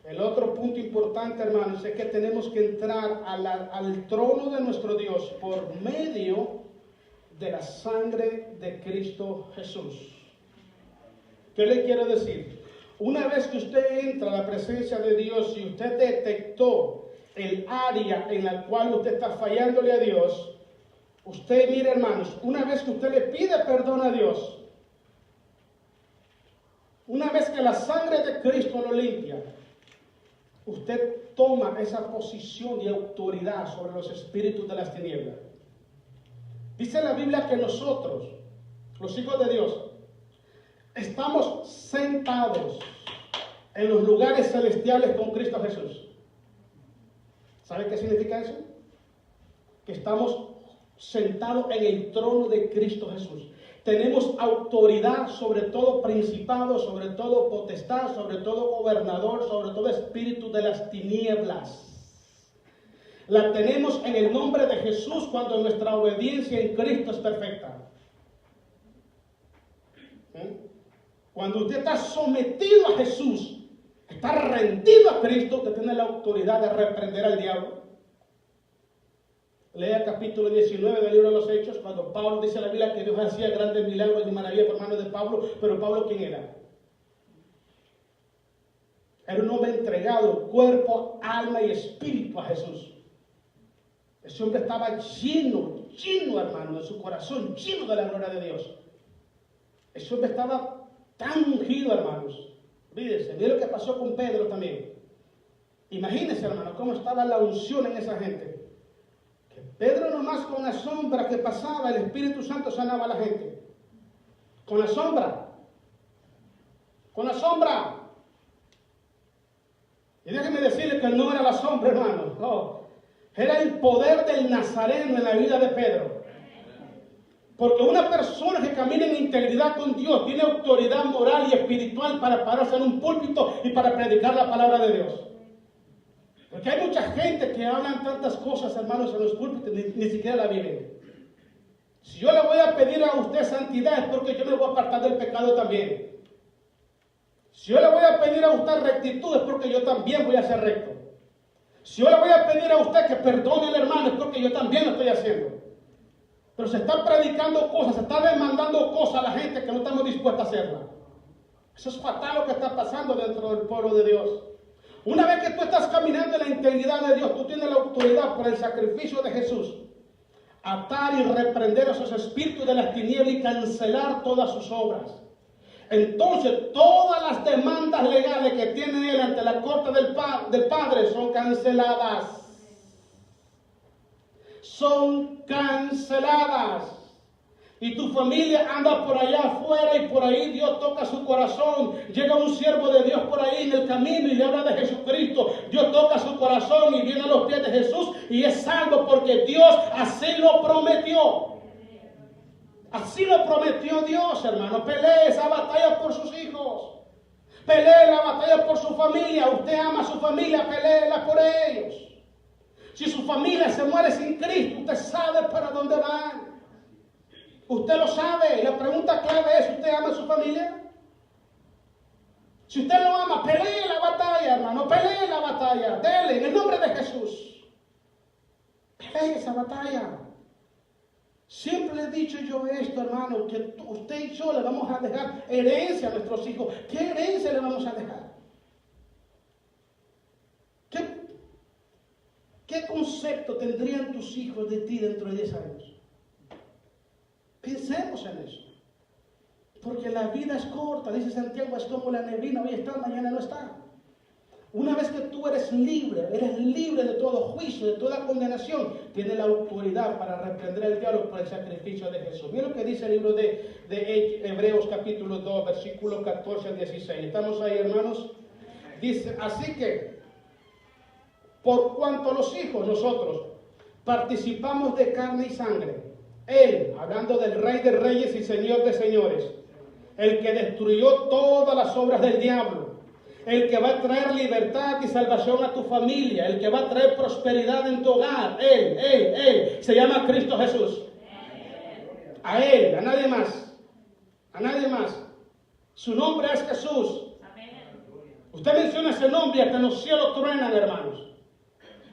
El otro punto importante, hermanos, es que tenemos que entrar al trono de nuestro Dios por medio de la sangre de Cristo Jesús. ¿Qué le quiero decir? Una vez que usted entra a la presencia de Dios y usted detectó el área en la cual usted está fallándole a Dios, usted, mire, hermanos, una vez que usted le pide perdón a Dios, una vez que la sangre de Cristo lo limpia, usted toma esa posición de autoridad sobre los espíritus de las tinieblas. Dice la Biblia que nosotros, los hijos de Dios, estamos sentados en los lugares celestiales con Cristo Jesús. ¿Sabe qué significa eso? Que estamos sentados en el trono de Cristo Jesús. Tenemos autoridad sobre todo principado, sobre todo potestad, sobre todo gobernador, sobre todo espíritu de las tinieblas. La tenemos en el nombre de Jesús cuando nuestra obediencia en Cristo es perfecta. Cuando usted está sometido a Jesús, está rendido a Cristo, usted tiene la autoridad de reprender al diablo. Lea capítulo 19 del libro de los Hechos, cuando Pablo dice en la Biblia que Dios hacía grandes milagros y maravillas por manos de Pablo. Pero Pablo, ¿quién era? Era un hombre entregado, cuerpo, alma y espíritu a Jesús. Ese hombre estaba lleno, hermano, de su corazón, lleno de la gloria de Dios. Ese hombre estaba tan ungido, hermanos, Olvídese, mire lo que pasó con Pedro también. Imagínense, hermano, cómo estaba la unción en esa gente. Que Pedro nomás con la sombra que pasaba, el Espíritu Santo sanaba a la gente. Con la sombra. Con la sombra. Y déjeme decirle que no era la sombra, hermano. No. Era el poder del Nazareno en la vida de Pedro. Porque una persona que camina en integridad con Dios tiene autoridad moral y espiritual para pararse en un púlpito y para predicar la palabra de Dios. Porque hay mucha gente que hablan tantas cosas, hermanos, en los púlpitos, ni siquiera la viven. Si yo le voy a pedir a usted santidad es porque yo me voy a apartar del pecado también. Si yo le voy a pedir a usted rectitud es porque yo también voy a ser recto. Si yo le voy a pedir a usted que perdone al hermano es porque yo también lo estoy haciendo. Pero se están predicando cosas, se está demandando cosas a la gente que no estamos dispuestos a hacerla. Eso es fatal lo que está pasando dentro del pueblo de Dios. Una vez que tú estás caminando en la integridad de Dios, tú tienes la autoridad por el sacrificio de Jesús. Atar y reprender a esos espíritus de las tinieblas y cancelar todas sus obras. Entonces, todas las demandas legales que tiene él ante la corte del Padre son canceladas. Son canceladas. Y tu familia anda por allá afuera y por ahí Dios toca su corazón. Llega un siervo de Dios por ahí en el camino y le habla de Jesucristo. Dios toca su corazón y viene a los pies de Jesús y es salvo porque Dios así lo prometió. Así lo prometió Dios, hermano. Pelee esa batalla por sus hijos. Pelee la batalla por su familia. Usted ama a su familia, peléela por ellos. Si su familia se muere sin Cristo, usted sabe para dónde van. Usted lo sabe. La pregunta clave es, ¿usted ama a su familia? Si usted lo ama, pelee la batalla, hermano. Pelee la batalla. Dele, en el nombre de Jesús. Pelee esa batalla. Siempre le he dicho yo esto, hermano, que usted y yo le vamos a dejar herencia a nuestros hijos. ¿Qué herencia le vamos a dejar? ¿Qué concepto tendrían tus hijos de ti dentro de 10 años? Pensemos en eso. Porque la vida es corta, dice Santiago, es como la neblina, hoy está, mañana no está. Una vez que tú eres libre de todo juicio, de toda condenación, tienes la autoridad para reprender al diablo por el sacrificio de Jesús. Mira lo que dice el libro de Hebreos capítulo 2, versículo 14 al 16. ¿Estamos ahí, hermanos? Dice, así que, por cuanto los hijos nosotros participamos de carne y sangre, Él, hablando del Rey de Reyes y Señor de Señores, el que destruyó todas las obras del diablo, el que va a traer libertad y salvación a tu familia, el que va a traer prosperidad en tu hogar, Él, se llama Cristo Jesús. A Él, a nadie más, a nadie más. Su nombre es Jesús. Usted menciona ese nombre y hasta los cielos truenan, hermanos.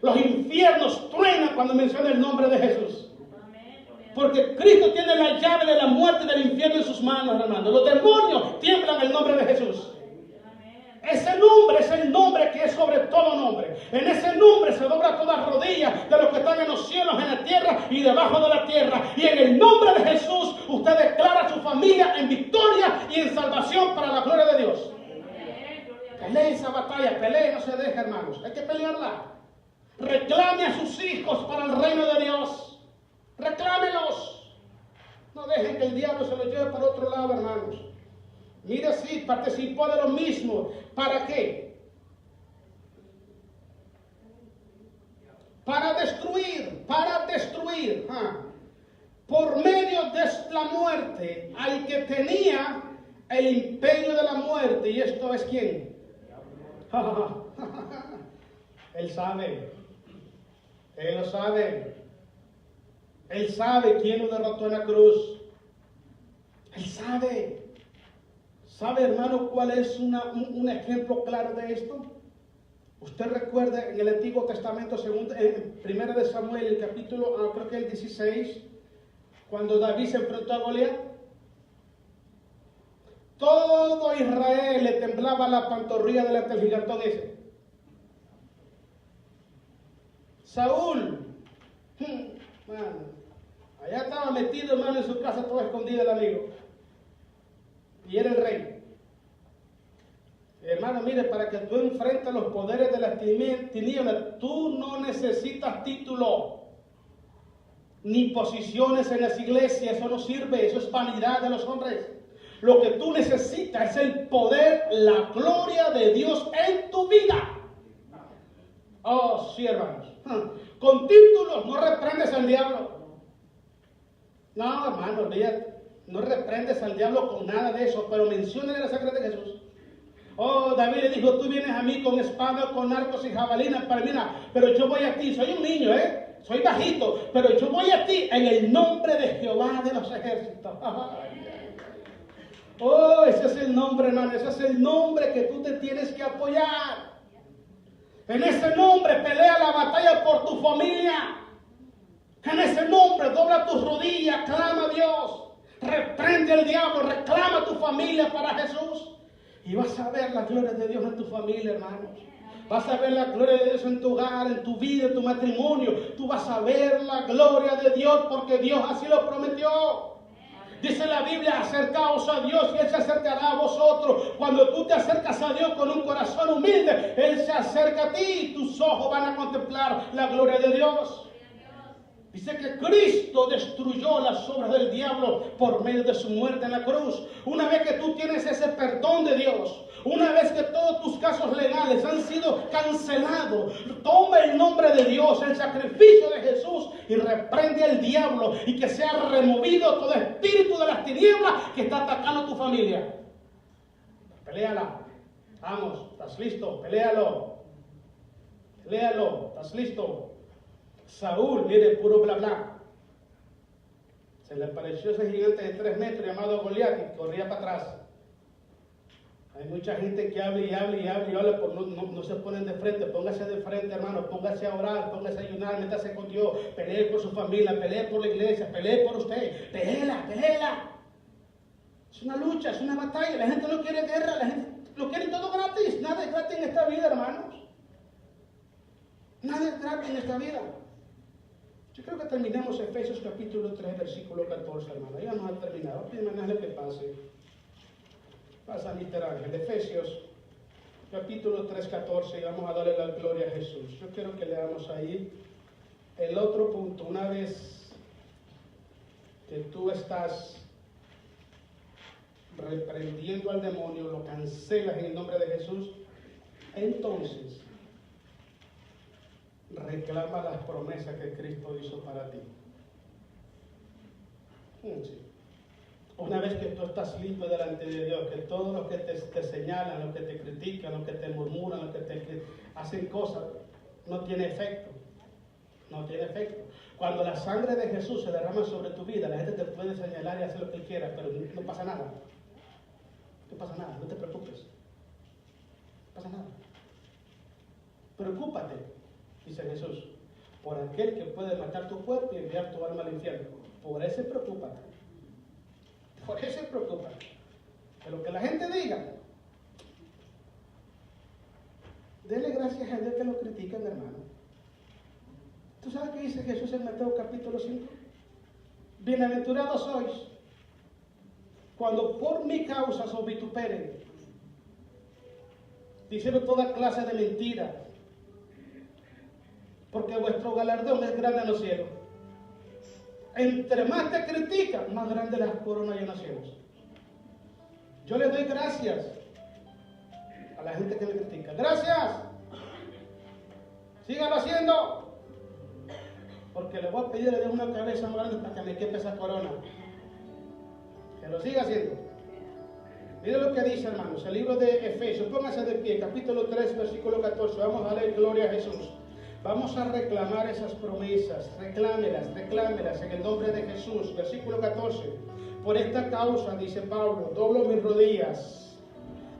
Los infiernos truenan cuando menciona el nombre de Jesús. Porque Cristo tiene la llave de la muerte y del infierno en sus manos, hermanos. Los demonios tiemblan el nombre de Jesús. Ese nombre es el nombre que es sobre todo nombre. En ese nombre se dobla toda rodilla de los que están en los cielos, en la tierra y debajo de la tierra. Y en el nombre de Jesús usted declara a su familia en victoria y en salvación para la gloria de Dios. Pelee esa batalla, pelee, no se deje, hermanos. Hay que pelearla. Reclame a sus hijos para el reino de Dios. Reclámelos. No dejen que el diablo se los lleve para otro lado, hermanos. Mire, sí, participó de lo mismo. ¿Para qué? Para destruir. Por medio de la muerte, al que tenía el imperio de la muerte. ¿Y esto es quién? Él sabe. Él lo sabe. Él sabe quién lo derrotó en la cruz. Él sabe. ¿Sabe, hermano, cuál es un ejemplo claro de esto? Usted recuerda en el Antiguo Testamento, en 1 de Samuel, el capítulo, creo que el 16, cuando David se enfrentó a Goliat. Todo Israel le temblaba la pantorrilla delante del gigantón ese. Saúl, bueno, allá estaba metido, hermano, en su casa, todo escondido el amigo. Y era el rey. Hermano, mire, para que tú enfrentes los poderes de las tinieblas, tú no necesitas título, ni posiciones en las iglesias, eso no sirve, eso es vanidad de los hombres. Lo que tú necesitas es el poder, la gloria de Dios en tu vida. Oh, sí, hermanos. Con títulos no reprendes al diablo. No, hermano, no reprendes al diablo con nada de eso, pero menciona la sangre de Jesús. Oh, David le dijo, tú vienes a mí con espada, con arcos y jabalinas, pero yo voy a ti, soy un niño, soy bajito, pero yo voy a ti en el nombre de Jehová de los ejércitos. Oh, ese es el nombre, hermano, ese es el nombre que tú te tienes que apoyar. En ese nombre pelea la batalla por tu familia. En ese nombre dobla tus rodillas, clama a Dios, reprende al diablo, reclama a tu familia para Jesús. Y vas a ver la gloria de Dios en tu familia, hermanos. Vas a ver la gloria de Dios en tu hogar, en tu vida, en tu matrimonio. Tú vas a ver la gloria de Dios porque Dios así lo prometió. Dice la Biblia, acercaos a Dios y Él se acercará a vosotros. Cuando tú te acercas a Dios con un corazón humilde, Él se acerca a ti y tus ojos van a contemplar la gloria de Dios. Dice que Cristo destruyó las obras del diablo por medio de su muerte en la cruz. Una vez que tú tienes ese perdón de Dios, una vez que todos tus casos legales han sido cancelados, toma el nombre de Dios, el sacrificio de Jesús y reprende al diablo y que sea removido todo espíritu de las tinieblas que está atacando a tu familia. Peléala. Vamos, ¿estás listo? Peléalo. Peléalo, ¿estás listo? Saúl, mire, puro bla bla. Se le apareció ese gigante de 3 metros llamado Goliat y corría para atrás. Hay mucha gente que habla y habla y habla y habla, pero no se ponen de frente. Póngase de frente, hermano, póngase a orar, póngase a ayunar, métase con Dios, pelee por su familia, pelee por la iglesia, pelee por usted, peléela. Es una lucha, es una batalla, la gente no quiere guerra, la gente lo quiere todo gratis. Nada es gratis en esta vida, hermanos. Nada es gratis en esta vida. Yo creo que terminamos Efesios capítulo 3, versículo 14, hermano. Ya vamos a terminar. Vamos a pedirle que pase. Pasa, Mr. Ángel. Efesios capítulo 3, 14. Y vamos a darle la gloria a Jesús. Yo quiero que leamos ahí el otro punto. Una vez que tú estás reprendiendo al demonio, lo cancelas en el nombre de Jesús, entonces reclama las promesas que Cristo hizo para ti. Sí. Una vez que tú estás limpio delante de Dios, que todos los que te señalan, los que te critican, los que te murmuran, los que te hacen cosas, no tiene efecto. No tiene efecto. Cuando la sangre de Jesús se derrama sobre tu vida, la gente te puede señalar y hacer lo que quiera, pero no pasa nada. No pasa nada, no te preocupes. No pasa nada. Preocúpate, dice Jesús, por aquel que puede matar tu cuerpo y enviar tu alma al infierno. Por ese preocúpate. Por ese preocúpate. De lo que la gente diga, dele gracias a Dios que lo critican, hermano. ¿Tú sabes qué dice Jesús en Mateo capítulo 5? Bienaventurados sois cuando por mi causa os vituperen, diciendo toda clase de mentiras, porque vuestro galardón es grande en los cielos. Entre más te critican, más grandes las coronas en los cielos. Yo le doy gracias a la gente que me critica. Gracias. Síganlo haciendo. Porque le voy a pedir de una cabeza más grande para que me quepe esa corona. Que lo siga haciendo. Mire lo que dice, hermanos, el libro de Efesios. Póngase de pie, capítulo 3, versículo 14. Vamos a darle gloria a Jesús. Vamos a reclamar esas promesas. Reclámelas en el nombre de Jesús. Versículo 14. Por esta causa, dice Pablo, doblo mis rodillas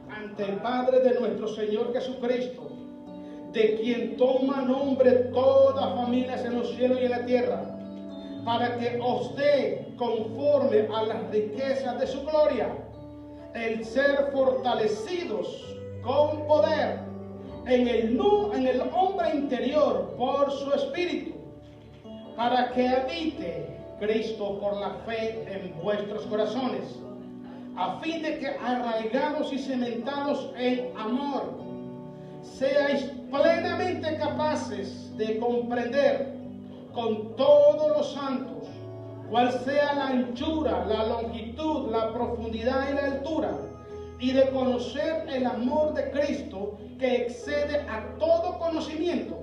ante el Padre de nuestro Señor Jesucristo, de quien toma nombre toda familia en los cielos y en la tierra, para que os dé conforme a las riquezas de su gloria, el ser fortalecidos con poder en el hombre interior por su espíritu, para que habite Cristo por la fe en vuestros corazones, a fin de que arraigados y cimentados en amor, seáis plenamente capaces de comprender con todos los santos cuál sea la anchura, la longitud, la profundidad y la altura, y de conocer el amor de Cristo que excede a todo conocimiento,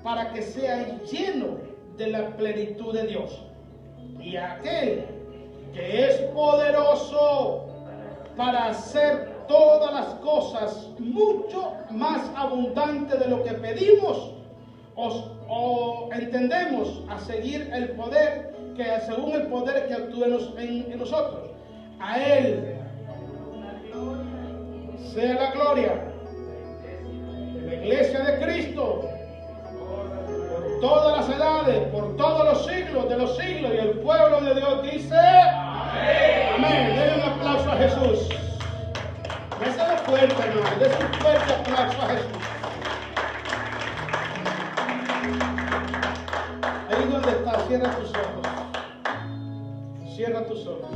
para que seáis llenos de la plenitud de Dios. Y aquel que es poderoso para hacer todas las cosas mucho más abundante de lo que pedimos o entendemos, a seguir el poder según el poder que actúa en nosotros. A Él sea la gloria de la iglesia de Cristo por todas las edades, por todos los siglos de los siglos, y el pueblo de Dios dice amén. Amén. Denle un aplauso a Jesús. Déselo fuerte, hermano. Denle un fuerte aplauso a Jesús. Ahí donde está, cierra tus ojos. Cierra tus ojos.